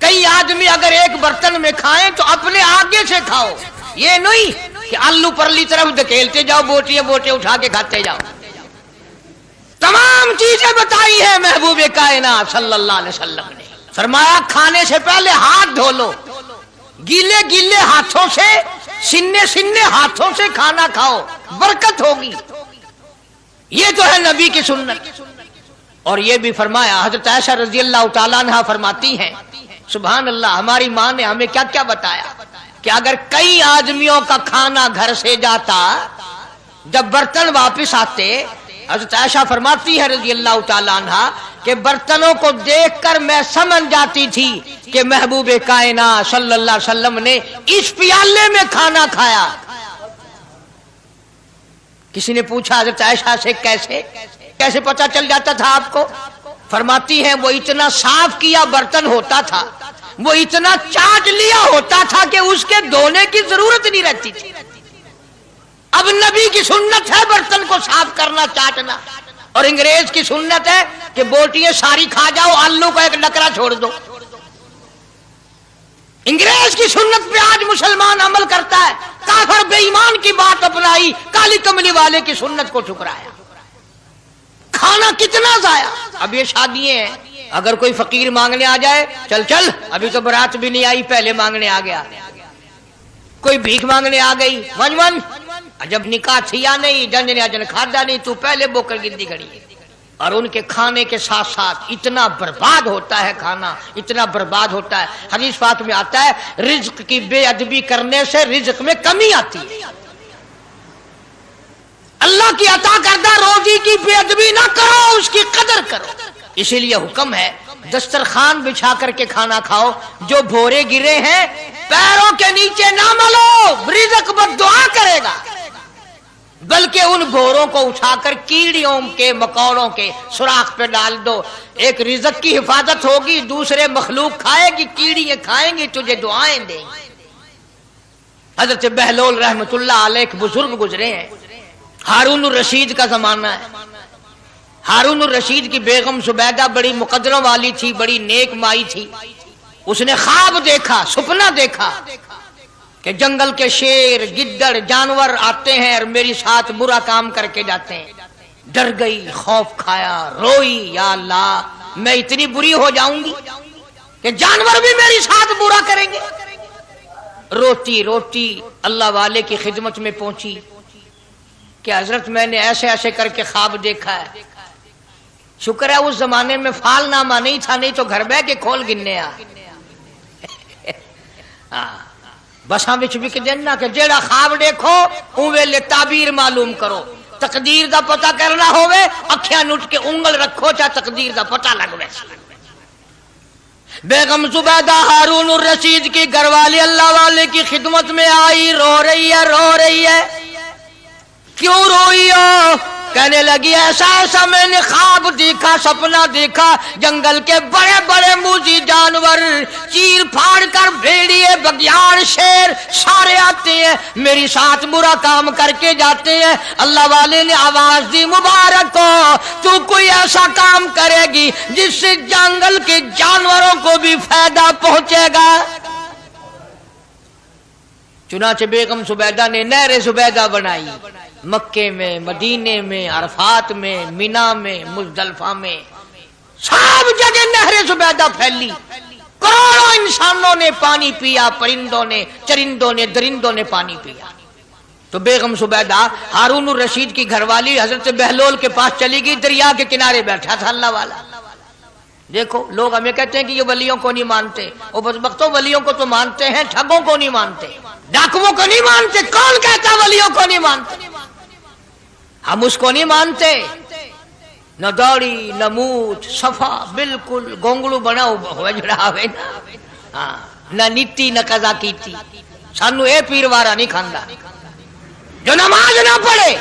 کئی آدمی اگر ایک برتن میں کھائیں تو اپنے آگے سے کھاؤ، یہ نہیں کہ آلو پرلی طرف دھکیلتے جاؤ، بوٹیاں بوٹے اٹھا کے کھاتے جاؤ۔ تمام چیزیں بتائی ہے محبوب کائنات صلی اللہ علیہ وسلم نے۔ فرمایا کھانے سے پہلے ہاتھ دھو لو، گیلے گیلے ہاتھوں سے، سننے سننے ہاتھوں سے کھانا کھاؤ، برکت ہوگی۔ یہ تو ہے نبی کی سنت. اور یہ بھی فرمایا، حضرت عائشہ رضی اللہ تعالیٰ عنہ فرماتی ہیں سبحان اللہ، ہماری ماں نے ہمیں کیا کیا بتایا کہ اگر کئی آدمیوں کا کھانا گھر سے جاتا، جب برتن واپس آتے، حضرت عائشہ فرماتی ہے رضی اللہ تعالیٰ عنہ کہ برتنوں کو دیکھ کر میں سمجھ جاتی تھی کہ محبوب کائنات صلی اللہ علیہ وسلم نے اس پیالے میں کھانا کھایا. کسی نے پوچھا حضرت عائشہ سے کیسے پتہ چل جاتا تھا آپ کو؟ فرماتی ہیں وہ اتنا صاف کیا برتن ہوتا تھا، وہ اتنا چاٹ لیا ہوتا تھا کہ اس کے دھونے کی ضرورت نہیں رہتی تھی. اب نبی کی سنت ہے برتن کو صاف کرنا، چاٹنا، اور انگریز کی سنت ہے کہ بوٹیاں ساری کھا جاؤ، آلو کا ایک نکرا چھوڑ دو. انگریز کی سنت پہ آج مسلمان عمل کرتا ہے، کافر بے ایمان کی بات اپنائی، کالی کملی والے کی سنت کو ٹھکرایا. کھانا کتنا ضائع. اب یہ شادیاں ہیں، اگر کوئی فقیر مانگنے آ جائے، چل ابھی تو برات بھی نہیں آئی پہلے مانگنے آ گیا. کوئی بھیک مانگنے آ گئی، ون جب نکاح تھیا نہیں، جن نے اجن کھادا نہیں، تو پہلے بوکر گندی کھڑی. اور ان کے کھانے کے ساتھ ساتھ اتنا برباد ہوتا ہے کھانا، اتنا برباد ہوتا ہے. حدیث پاک میں آتا ہے رزق کی بے ادبی کرنے سے رزق میں کمی آتی ہے. اللہ کی عطا کردہ روزی کی بے ادبی نہ کرو، اس کی قدر کرو. اسی لیے حکم ہے دسترخوان بچھا کر کے کھانا کھاؤ. جو بھورے گرے ہیں پیروں کے نیچے نہ ملو، رزق بد دعا کرے گا، بلکہ ان بھوروں کو اٹھا کر کیڑیوں کے مکوڑوں کے سوراخ پہ ڈال دو. ایک رزق کی حفاظت ہوگی، دوسرے مخلوق کھائے گی، کیڑیاں کھائیں گی، تجھے دعائیں دیں گی. حضرت بہلول رحمت اللہ علیہ ایک بزرگ گزرے ہیں، ہارون الرشید کا زمانہ ہے. ہارون الرشید کی بیگم زبیدہ بڑی مقدروں والی تھی، بڑی نیک مائی تھی. اس نے خواب دیکھا، سپنا دیکھا کہ جنگل کے شیر، گدڑ، جانور آتے ہیں اور میری ساتھ برا کام کر کے جاتے ہیں. ڈر گئی، خوف کھایا، روئی، یا اللہ میں اتنی بری ہو جاؤں گی کہ جانور بھی میری ساتھ برا کریں گے. روتی اللہ والے کی خدمت میں پہنچی کہ حضرت میں نے ایسے کر کے خواب دیکھا ہے. شکر ہے اس زمانے میں فال نامہ نہیں تھا، نہیں تو گھر بہ کے کھول گننے بساں وچ وک دینا کہ جیڑا خواب دیکھو اون ویلے تعبیر معلوم کرو. تقدیر دا پتہ کرنا ہوئے اکھیاں نٹ کے انگل رکھو چا تقدیر دا پتہ لگ ویسا. بیگم زبیدہ ہارون الرشید کی گھر والی اللہ والے کی خدمت میں آئی، رو رہی ہے. کیوں روئی ہو؟ کہنے لگی ایسا میں نے خواب دیکھا، سپنا دیکھا، جنگل کے بڑے بڑے موذی جانور چیر پھاڑ کر بھیڑیے، بگیاڑ، شیر سارے آتے ہیں، میری ساتھ برا کام کر کے جاتے ہیں. اللہ والے نے آواز دی مبارک ہو، تو کوئی ایسا کام کرے گی جس سے جنگل کے جانوروں کو بھی فائدہ پہنچے گا. چنانچہ بیگم زبیدہ نے نہر زبیدہ بنائی، مکے میں، مدینے میں، عرفات میں، مینا میں، مزدلفہ میں، سب جگہ نہر زبیدہ پھیلی. کروڑوں انسانوں نے پانی پیا، پرندوں نے، چرندوں نے، درندوں نے پانی پیا. تو بیگم زبیدہ ہارون الرشید کی گھر والی حضرت بہلول کے پاس چلی گئی، دریا کے کنارے بیٹھا تھا اللہ والا. دیکھو لوگ ہمیں کہتے ہیں کہ یہ ولیوں کو نہیں مانتے، وہ بدبختوں ولیوں کو تو مانتے ہیں، ٹھگوں کو نہیں مانتے، ڈاکوؤں کو نہیں مانتے. کون کہتا ولیوں کو نہیں مانتے؟ ہم اس کو نہیں مانتے. نہ داڑھی نہ مونچھ، صفا بالکل گونگلو بنا ہوا جڑا ہوئے نا، نہ نیتی نہ قضا کیتی. سانو اے پیروارا نہیں کھاندا جو نماز نہ پڑھے،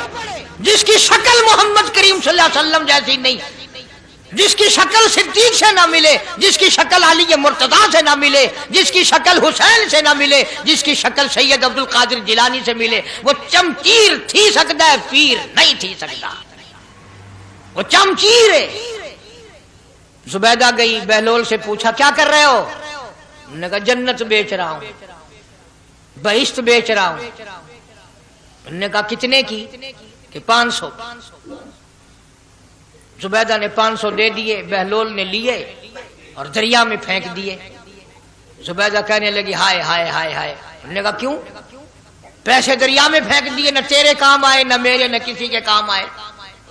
جس کی شکل محمد کریم صلی اللہ علیہ وسلم جیسی نہیں، جس کی شکل صدیق سے نہ ملے، جس کی شکل علی مرتضیٰ سے نہ ملے، جس کی شکل حسین سے نہ ملے، جس کی شکل سید عبد القادر جیلانی سے ملے، وہ چمچیر تھی سکتا ہے، پیر نہیں تھی سکتا. وہ چمچیر ہے. زبیدہ گئی، بہلول سے پوچھا کیا کر رہے ہو؟ انہوں نے کہا جنت بیچ رہا ہوں، بہشت بیچ رہا ہوں. انہوں نے کہا کتنے کی؟ کہ 500. زبیدہ نے 500 دے دیے، بہلول نے لیے اور دریا میں پھینک دیے. زبیدہ کہنے لگی ہائے ہائے ہائے ہائے. انہوں نے کہا کیوں؟ پیسے دریا میں پھینک دیے، نہ تیرے کام آئے، نہ میرے، نہ کسی کے کام آئے.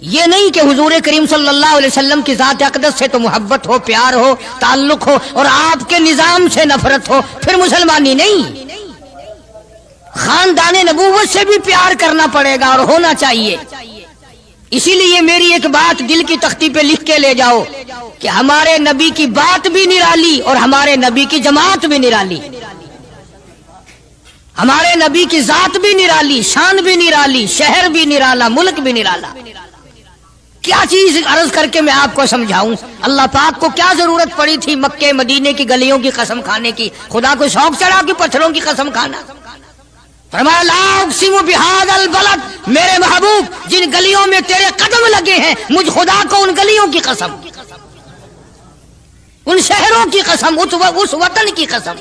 یہ نہیں کہ حضور کریم صلی اللہ علیہ وسلم کی ذات اقدس سے تو محبت ہو، پیار ہو، تعلق ہو، اور آپ کے نظام سے نفرت ہو، پھر مسلمانی نہیں۔ خاندان نبوت سے بھی پیار کرنا پڑے گا اور ہونا چاہیے۔ اسی لیے میری ایک بات دل کی تختی پہ لکھ کے لے جاؤ کہ ہمارے نبی کی بات بھی نرالی اور ہمارے نبی کی جماعت بھی نرالی، ہمارے نبی کی ذات بھی نرالی، شان بھی نرالی، شہر بھی نرالا، ملک بھی نرالا۔ کیا چیز عرض کر کے میں آپ کو سمجھاؤں؟ اللہ پاک کو کیا ضرورت پڑی تھی مکے مدینے کی گلیوں کی قسم کھانے کی؟ خدا کو شوق چڑھا کہ پتھروں کی قسم کھانا؟ فرمایا لا اقسم بہذا البلد، میرے محبوب جن گلیوں میں تیرے قدم لگے ہیں مجھ خدا کو ان گلیوں کی قسم، ان شہروں کی قسم، اس وطن کی قسم۔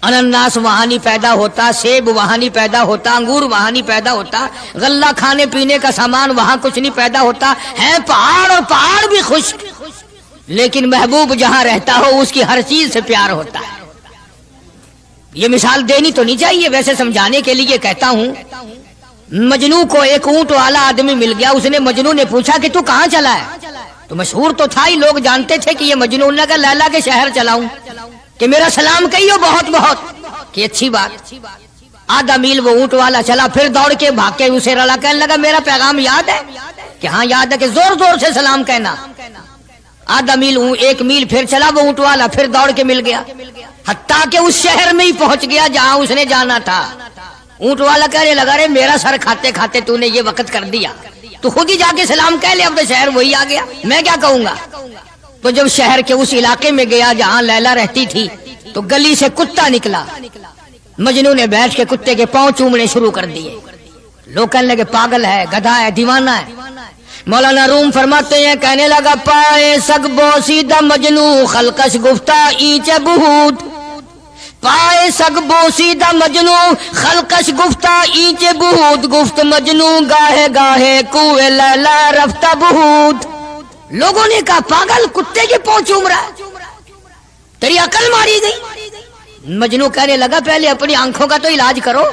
انناس وہاں نہیں پیدا ہوتا، سیب وہاں نہیں پیدا ہوتا، انگور وہاں نہیں پیدا ہوتا، غلہ کھانے پینے کا سامان وہاں کچھ نہیں پیدا ہوتا، ہے پہاڑ اور پہاڑ بھی خشک، لیکن محبوب جہاں رہتا ہو اس کی ہر چیز سے پیار ہوتا ہے۔ یہ مثال دینی تو نہیں چاہیے، ویسے سمجھانے کے لیے کہتا ہوں۔ مجنو کو ایک اونٹ والا آدمی مل گیا، اس نے مجنو نے پوچھا کہ تو کہاں چلا ہے؟ تو مشہور تو تھا ہی، لوگ جانتے تھے کہ یہ مجنون نے کہا لیلا کے شہر چلاؤں کہ میرا سلام کہیو بہت بہت، کہ اچھی بات۔ آدھا میل وہ اونٹ والا چلا، پھر دوڑ کے بھاگ کے اسے رلا، کہنے لگا میرا پیغام یاد ہے؟ کہ ہاں یاد ہے، کہ زور زور سے سلام کہنا۔ آدھا میل، ایک میل پھر چلا وہ اونٹ والا، پھر دوڑ کے مل گیا، حتیٰ کہ اس شہر میں ہی پہنچ گیا جہاں اس نے جانا تھا۔ اونٹ والا کہنے لگا رے میرا سر کھاتے کھاتے تو نے یہ وقت کر دیا، تو خود ہی جا کے سلام کہہ لے، اب تو شہر وہی آ گیا، میں کیا کہوں گا؟ تو جب شہر کے اس علاقے میں گیا جہاں لیلا رہتی تھی تو گلی سے کتا نکلا، مجنو نے بیٹھ کے کتے کے پاؤں چومنے شروع کر دیے۔ لوگ کہنے لگے پاگل ہے، گدھا ہے، دیوانہ ہے۔ مولانا روم فرماتے ہیں کہنے لگا پائے سگ بوسیدہ مجنو خلقش گفتہ اینچ بہود، پائے سگ بوسیدہ مجنو خلقش گفتہ اینچ بہود، گفت مجنو گاہے گاہے کوئے لیلا رفتہ بہود۔ لوگوں نے کہا پاگل، کتے کے پاؤں چوم رہا ہے، تیری عقل ماری گئی۔ مجنو کہنے لگا پہلے اپنی آنکھوں کا تو علاج کرو،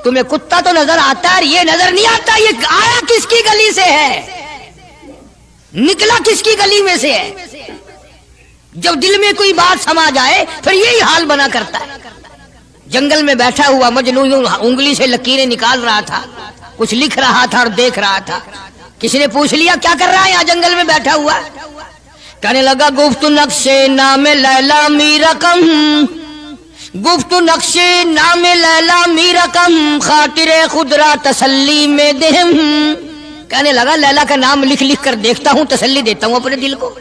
تمہیں کتا تو نظر آتا ہے، یہ نظر نہیں آتا، یہ آیا کس کی گلی سے ہے، نکلا کس کی گلی میں سے ہے؟ جب دل میں کوئی بات سما جائے پھر یہی حال بنا کرتا ہے۔ جنگل میں بیٹھا ہوا مجنو انگلی سے لکیریں نکال رہا تھا، کچھ لکھ رہا تھا اور دیکھ رہا تھا۔ کسی نے پوچھ لیا کیا کر رہا ہے یہاں جنگل میں بیٹھا ہوا؟ کہنے لگا گفت نقشے نام لیلا می رقم، گفت نقشے نام لیلا می رقم، خاطر خود را تسلی میں دہم۔ کہنے لگا لیلا کا نام لکھ لکھ کر دیکھتا ہوں، تسلی دیتا ہوں اپنے دل کو۔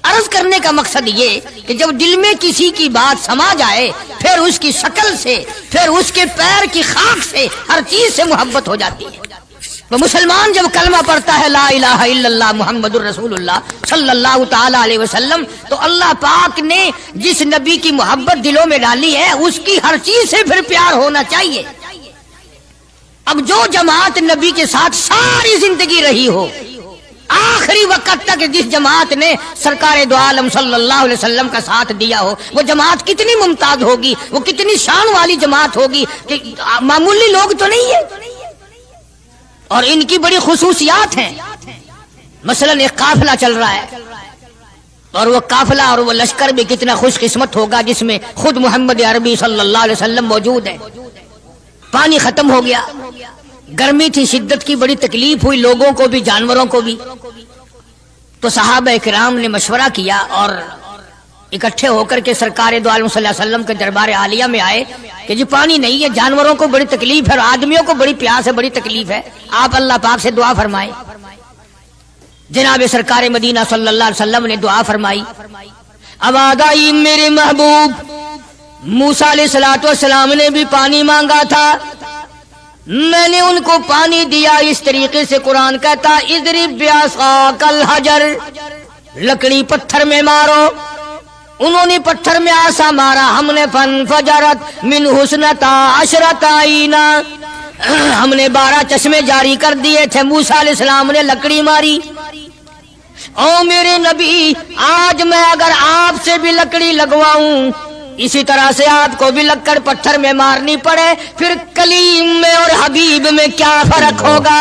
عرض کرنے کا مقصد یہ کہ جب دل میں کسی کی بات سما جائے پھر اس کی شکل سے، پھر اس کے پیر کی خاک سے، ہر چیز سے محبت ہو جاتی ہے۔ تو مسلمان جب کلمہ پڑھتا ہے لا الہ الا اللہ محمد الرسول اللہ صلی اللہ تعالی علیہ وسلم، تو اللہ پاک نے جس نبی کی محبت دلوں میں ڈالی ہے اس کی ہر چیز سے پھر پیار ہونا چاہیے۔ اب جو جماعت نبی کے ساتھ ساری زندگی رہی ہو، آخری وقت تک جس جماعت نے سرکار دو عالم صلی اللہ علیہ وسلم کا ساتھ دیا ہو، وہ جماعت کتنی ممتاز ہوگی، وہ کتنی شان والی جماعت ہوگی کہ معمولی لوگ تو نہیں ہے، اور ان کی بڑی خصوصیات ہیں۔ مثلا ایک قافلہ چل رہا ہے، اور وہ قافلہ اور وہ لشکر بھی کتنا خوش قسمت ہوگا جس میں خود محمد عربی صلی اللہ علیہ وسلم موجود ہے۔ پانی ختم ہو گیا، گرمی تھی، شدت کی بڑی تکلیف ہوئی لوگوں کو بھی جانوروں کو بھی، تو صحابہ کرام نے مشورہ کیا اور اکٹھے ہو کر کے سرکار دو عالم صلی اللہ علیہ وسلم کے دربار عالیہ میں آئے کہ جی پانی نہیں ہے، جانوروں کو بڑی تکلیف ہے اور آدمیوں کو بڑی پیاس ہے، بڑی تکلیف ہے، آپ اللہ پاک سے دعا فرمائیں۔ جناب سرکار مدینہ صلی اللہ علیہ وسلم نے دعا فرمائی۔ اب آدائی میرے محبوب موسیٰ علیہ السلام نے بھی پانی مانگا تھا، میں نے ان کو پانی دیا۔ اس طریقے سے قرآن کہتا اضرب بعصاک الحجر، لکڑی پتھر میں مارو۔ انہوں نے پتھر میں آسا مارا، ہم نے فانفجرت من حسنتا عشرۃ عینا، ہم نے 12 چشمے جاری کر دیے تھے۔ موسیٰ علیہ السلام نے لکڑی ماری۔ او میرے نبی، آج میں اگر آپ سے بھی لکڑی لگواؤں، اسی طرح سے آپ کو بھی لکڑ پتھر میں مارنی پڑے، پھر کلیم میں اور حبیب میں کیا فرق ہوگا؟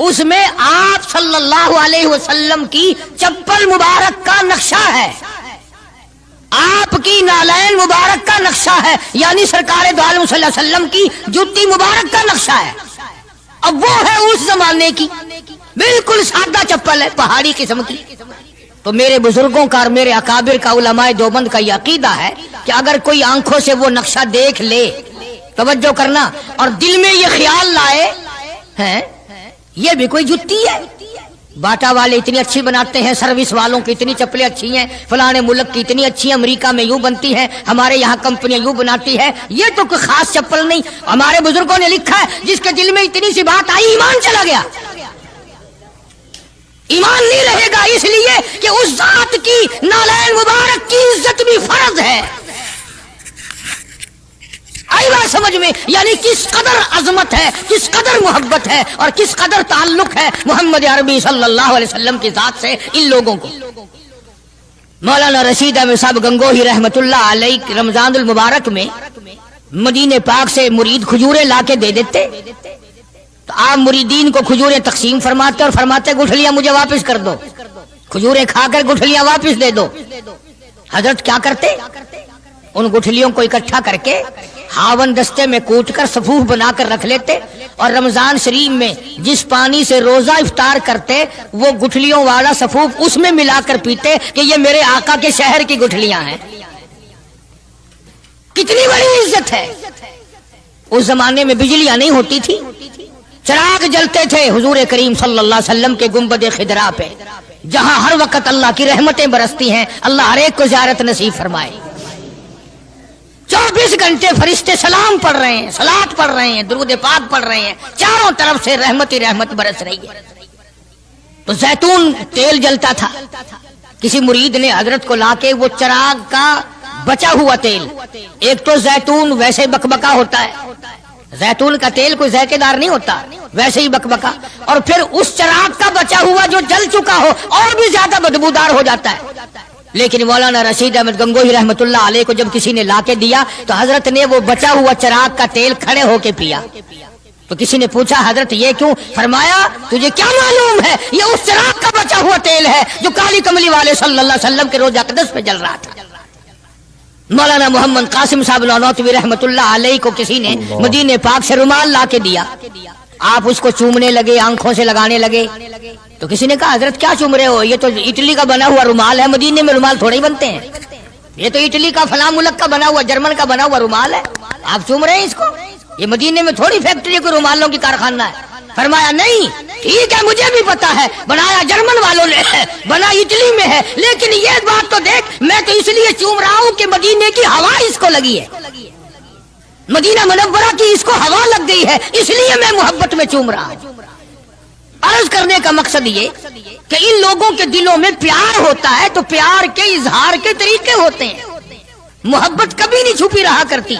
اس میں آپ صلی اللہ علیہ وسلم کی چپل مبارک کا نقشہ ہے، آپ کی نالین مبارک کا نقشہ ہے، یعنی سرکار دو عالم صلی اللہ علیہ وسلم کی جوتی مبارک کا نقشہ ہے۔ اب وہ ہے اس زمانے کی بالکل سادہ چپل ہے، پہاڑی قسم کی۔ تو میرے بزرگوں کا اور میرے اکابر کا، علماء دیوبند کا یہ عقیدہ ہے کہ اگر کوئی آنکھوں سے وہ نقشہ دیکھ لے، توجہ کرنا، اور دل میں یہ خیال لائے ہیں یہ بھی کوئی جتی ہے، باٹا والے اتنی اچھی بناتے ہیں، سروس والوں کی اتنی چپلیں اچھی ہیں، فلانے ملک کی اتنی اچھی ہیں، امریکہ میں یوں بنتی ہیں، ہمارے یہاں کمپنیاں یوں بناتی ہے، یہ تو کوئی خاص چپل نہیں۔ ہمارے بزرگوں نے لکھا ہے جس کے دل میں اتنی سی بات آئی ایمان چلا گیا، ایمان نہیں رہے گا، اس لیے کہ اس ذات کی نالین مبارک کی عزت بھی فرض ہے۔ آئی بات سمجھ میں؟ یعنی کس قدر عظمت ہے، کس قدر محبت ہے، اور کس قدر تعلق ہے محمد عربی صلی اللہ علیہ وسلم کی ذات سے ان لوگوں کو۔ مولانا رشید احمد صاحب گنگوہی رحمت اللہ علیہ رمضان المبارک میں مدینے پاک سے مرید کھجوریں لا کے دے دیتے، تو آپ مریدین کو کھجوریں تقسیم فرماتے اور فرماتے گٹھلیاں مجھے واپس کر دو، کھجوریں کھا کر گٹھلیاں واپس دے دو۔ حضرت کیا کرتے؟ ان گٹھلیوں کو اکٹھا کر کے ہاون دستے میں کوٹ کر صفوف بنا کر رکھ لیتے، اور رمضان شریف میں جس پانی سے روزہ افطار کرتے وہ گٹھلیوں والا صفوف اس میں ملا کر پیتے کہ یہ میرے آقا کے شہر کی گٹھلیاں ہیں۔ کتنی بڑی عزت ہے۔ اس زمانے میں بجلیاں نہیں ہوتی تھی، چراغ جلتے تھے حضور کریم صلی اللہ علیہ وسلم کے گنبد خضرا پہ، جہاں ہر وقت اللہ کی رحمتیں برستی ہیں۔ اللہ ہر ایک کو زیارت نصیب فرمائے۔ 24 گھنٹے فرشتے سلام پڑھ رہے ہیں، صلات پڑھ رہے ہیں، درود پاک پڑھ رہے ہیں، چاروں طرف سے رحمت ہی رحمت برس رہی ہے۔ تو زیتون تیل جلتا تھا، کسی مرید نے حضرت کو لا کے وہ چراغ کا بچا ہوا تیل، ایک تو زیتون ویسے بکبکا ہوتا ہے، زیتون کا تیل کوئی ذائقے دار نہیں ہوتا، ویسے ہی بکبکا، اور پھر اس چراغ کا بچا ہوا جو جل چکا ہو اور بھی زیادہ بدبودار ہو جاتا ہے۔ لیکن مولانا رشید احمد گنگوہی رحمت اللہ علیہ کو جب کسی نے لا کے دیا تو حضرت نے وہ بچا ہوا چراغ کا تیل کھڑے ہو کے پیا۔ تو کسی نے پوچھا حضرت یہ کیوں؟ فرمایا تجھے کیا معلوم ہے یہ اس چراغ کا بچا ہوا تیل ہے جو کالی کملی والے صلی اللہ علیہ وسلم کے روضہ اقدس پہ جل رہا تھا۔ مولانا محمد قاسم صاحب نانوتوی رحمت اللہ علیہ کو کسی نے مدینے پاک سے رومال لا کے دیا، آپ اس کو چومنے لگے، آنکھوں سے لگانے لگے، تو کسی نے کہا حضرت کیا چوم رہے ہو؟ یہ تو اٹلی کا بنا ہوا رومال ہے، مدینے میں رومال تھوڑے ہی بنتے ہیں، یہ تو اٹلی کا فلاں ملک کا بنا ہوا، جرمن کا بنا ہوا رومال ہے، آپ چوم رہے ہیں اس کو؟ یہ مدینے میں تھوڑی فیکٹری کوئی رومالوں کی کارخانہ ہے۔ فرمایا نہیں ٹھیک ہے مجھے بھی پتا ہے بنایا جرمن والوں نے ہے، بنا اٹلی میں ہے، لیکن یہ بات تو دیکھ میں تو اس لیے چوم رہا ہوں کہ مدینے کی ہوا اس کو لگی ہے، مدینہ منورہ کی اس کو ہوا لگ گئی ہے، اس لیے میں محبت میں چوم رہا ہوں۔ عرض کرنے کا مقصد یہ کہ ان لوگوں کے دلوں میں پیار ہوتا ہے تو پیار کے اظہار کے طریقے ہوتے ہیں، محبت کبھی نہیں چھپی رہا کرتی۔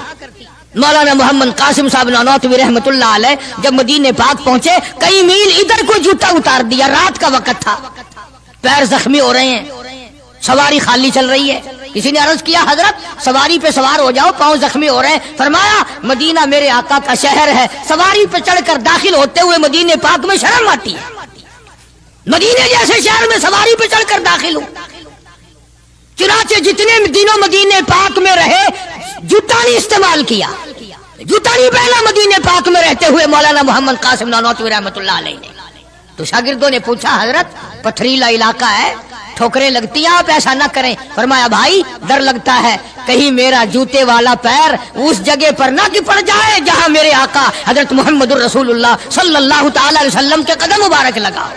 مولانا محمد قاسم صاحب نانوتوی رحمت اللہ علیہ جب مدینے پاک پہنچے، کئی میل ادھر کو جوتا اتار دیا، رات کا وقت تھا، پیر زخمی ہو رہے ہیں، سواری خالی چل رہی ہے۔ کسی نے عرض کیا حضرت سواری پہ سوار ہو جاؤ، پاؤں زخمی ہو رہے ہیں۔ فرمایا مدینہ میرے آقا کا شہر ہے، سواری پہ چڑھ کر داخل ہوتے ہوئے مدینے پاک میں شرم آتی ہے، مدینے جیسے شہر میں سواری پہ چڑھ کر داخل ہوں۔ چنانچہ جتنے دنوں مدینے پاک میں رہے جوتا نہیں استعمال کیا، جوتا نہیں پہنا مدینے پاک میں رہتے ہوئے مولانا محمد قاسم نانوتوی رحمت اللہ علیہ نے۔ تو شاگردوں نے پوچھا حضرت پتھریلا علاقہ ہے، ٹھوکریں لگتی ہیں، آپ ایسا نہ کریں۔ فرمایا بھائی ڈر لگتا ہے کہیں میرا جوتے والا پیر اس جگہ پر نہ پڑ جائے جہاں میرے آقا حضرت محمد الرسول اللہ صلی اللہ تعالی علیہ وسلم کے قدم مبارک لگا۔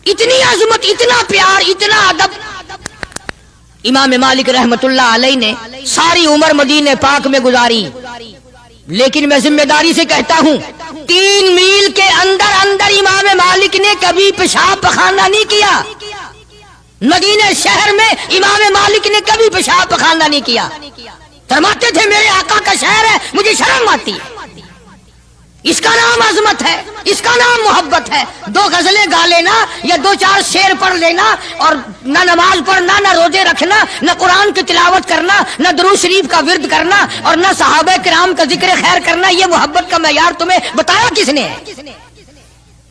اتنی عظمت، اتنا پیار، اتنا ادب۔ امام مالک رحمت اللہ علیہ نے ساری عمر مدینے پاک میں گزاری، لیکن میں ذمہ داری سے کہتا ہوں 3 میل کے اندر اندر امام مالک نے کبھی پیشاب پخانہ نہیں کیا، مدینے شہر میں امام مالک نے کبھی پیشاب پخانہ نہیں کیا۔ فرماتے تھے میرے آقا کا شہر ہے، مجھے شرم آتی ہے، اس کا نام عظمت ہے، اس کا نام محبت ہے۔ 2 غزلیں گا لینا یا 2-4 شعر پڑھ لینا اور نہ نماز پڑھنا، نہ روزے رکھنا، نہ قرآن کی تلاوت کرنا، نہ درود شریف کا ورد کرنا اور نہ صحابہ کرام کا ذکر خیر کرنا، یہ محبت کا معیار تمہیں بتایا کس نے ہے؟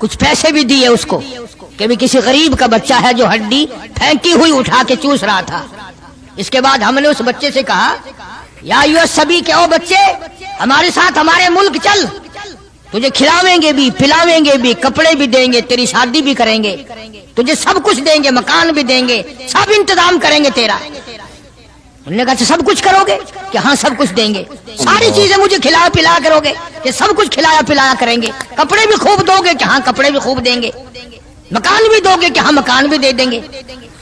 کچھ پیسے بھی دیے اس کو کہ بھی کسی غریب کا بچہ ہے جو ہڈی پھینکی ہوئی اٹھا کے چوس رہا تھا. اس کے بعد ہم نے اس بچے سے کہا یا سبھی کہ او بچے ہمارے ساتھ ہمارے ملک چل, تجھے کھلاویں گے بھی پلاویں گے بھی کپڑے بھی دیں گے, تیری شادی بھی کریں گے, تجھے سب کچھ دیں گے, مکان بھی دیں گے, سب انتظام کریں گے تیرا. انہوں نے کہا سب کچھ کرو گے کہ ہاں سب کچھ دیں گے, ساری چیزیں مجھے کھلا پلا کرو گے کہ سب کچھ کھلایا پلایا کریں گے, کپڑے بھی خوب دو گے کہ ہاں کپڑے بھی خوب دیں گے, مکان بھی دو گے کہ ہاں مکان بھی دے دیں گے.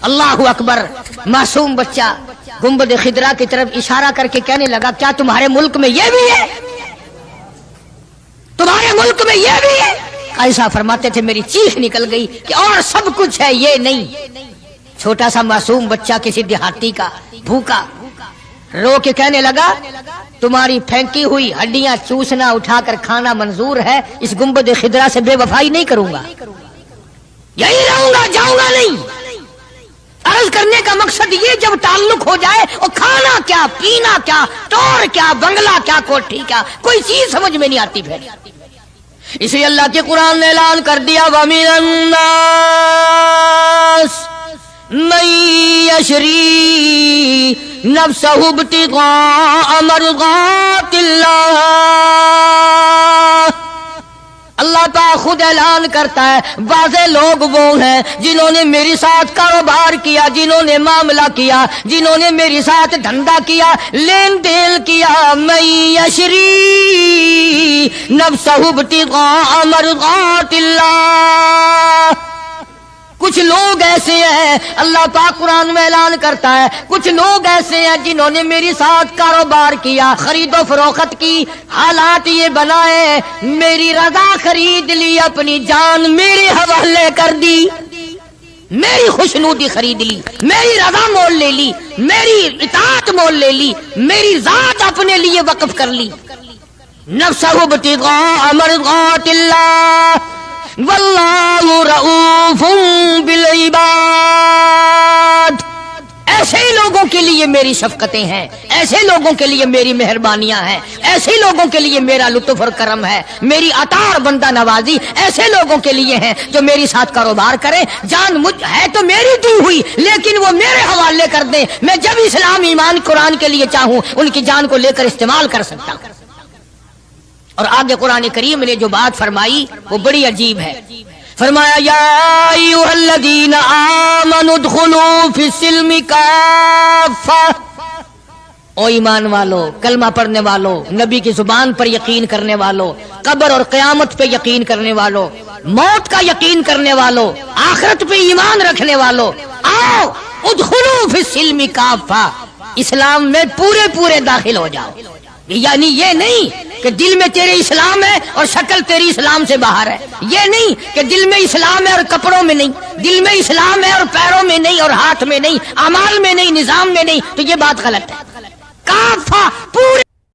اللہ اکبر. معصوم بچہ گنبد خضرا کی طرف اشارہ کر کے کہنے لگا کیا تمہارے ملک میں یہ بھی ہے, تمہارے ملک میں یہ بھی ہے؟ ایسا فرماتے تھے میری چیخ نکل گئی کہ اور سب کچھ ہے یہ نہیں. چھوٹا سا معصوم بچہ کسی دیہاتی کا بھوکا رو کے کہنے لگا تمہاری پھینکی ہوئی ہڈیاں چوسنا اٹھا کر کھانا منظور ہے, اس گنبد خضرا سے بے وفائی نہیں کروں گا, یہی رہوں گا, جاؤں گا نہیں. عرض کرنے کا مقصد یہ جب تعلق ہو جائے اور کھانا کیا پینا کیا ٹور کیا بنگلہ کیا کوٹھی کیا کوئی چیز سمجھ میں نہیں آتی. پھر اس لیے اللہ کے قرآن نے اعلان کر دیا وَمِنَ النَّاسِ مَن يَشْرِي نَفْسَهُ ابْتِغَاءَ مَرْضَاتِ اللَّهِ. اللہ تعالیٰ خود اعلان کرتا ہے بعض لوگ وہ ہیں جنہوں نے میرے ساتھ کاروبار کیا, جنہوں نے معاملہ کیا, جنہوں نے میرے ساتھ دھندا کیا, لین دین کیا. من یشری نفسہ ابتغاء مرضات اللہ. کچھ لوگ ایسے ہیں, اللہ پاک قرآن میں اعلان کرتا ہے کچھ لوگ ایسے ہیں جنہوں نے میرے ساتھ کاروبار کیا, خرید و فروخت کی, حالات یہ بنائے, میری رضا خرید لی, اپنی جان میرے حوالے کر دی, میری خوشنودی خرید لی, میری رضا مول لے لی, میری اطاعت مول لے لی, میری ذات اپنے لیے وقف کر لی. نفسہ ابتغاء مرضات اللہ واللہ رؤوف بالعباد. ایسے لوگوں کے لیے میری شفقتیں ہیں, ایسے لوگوں کے لیے میری مہربانیاں ہیں, ایسے لوگوں کے لیے میرا لطف اور کرم ہے, میری عطا اور بندہ نوازی ایسے لوگوں کے لیے ہیں جو میری ساتھ کاروبار کریں, جان مجھ ہے تو میری دی ہوئی لیکن وہ میرے حوالے کر دیں, میں جب اسلام ایمان قرآن کے لیے چاہوں ان کی جان کو لے کر استعمال کر سکتا ہوں. اور آگے قرآن کریم نے جو بات فرمائی وہ بڑی عجیب ہے. فرمایا یا ایھا الذین آمنوا ادخلوا فی السلم کافہ. او ایمان والو, کلمہ پڑھنے والو, نبی کی زبان پر یقین کرنے والو, قبر اور قیامت پہ یقین کرنے والو, موت کا یقین کرنے والو, آخرت پہ ایمان رکھنے والو, آؤ ادخلوا فی السلم کافہ, اسلام میں پورے پورے داخل ہو جاؤ. یعنی یہ نہیں کہ دل میں تیرے اسلام ہے اور شکل تیری اسلام سے باہر ہے, یہ نہیں کہ دل میں اسلام ہے اور کپڑوں میں نہیں, دل میں اسلام ہے اور پیروں میں نہیں اور ہاتھ میں نہیں, اعمال میں نہیں, نظام میں نہیں, تو یہ بات غلط ہے. کافہ پورے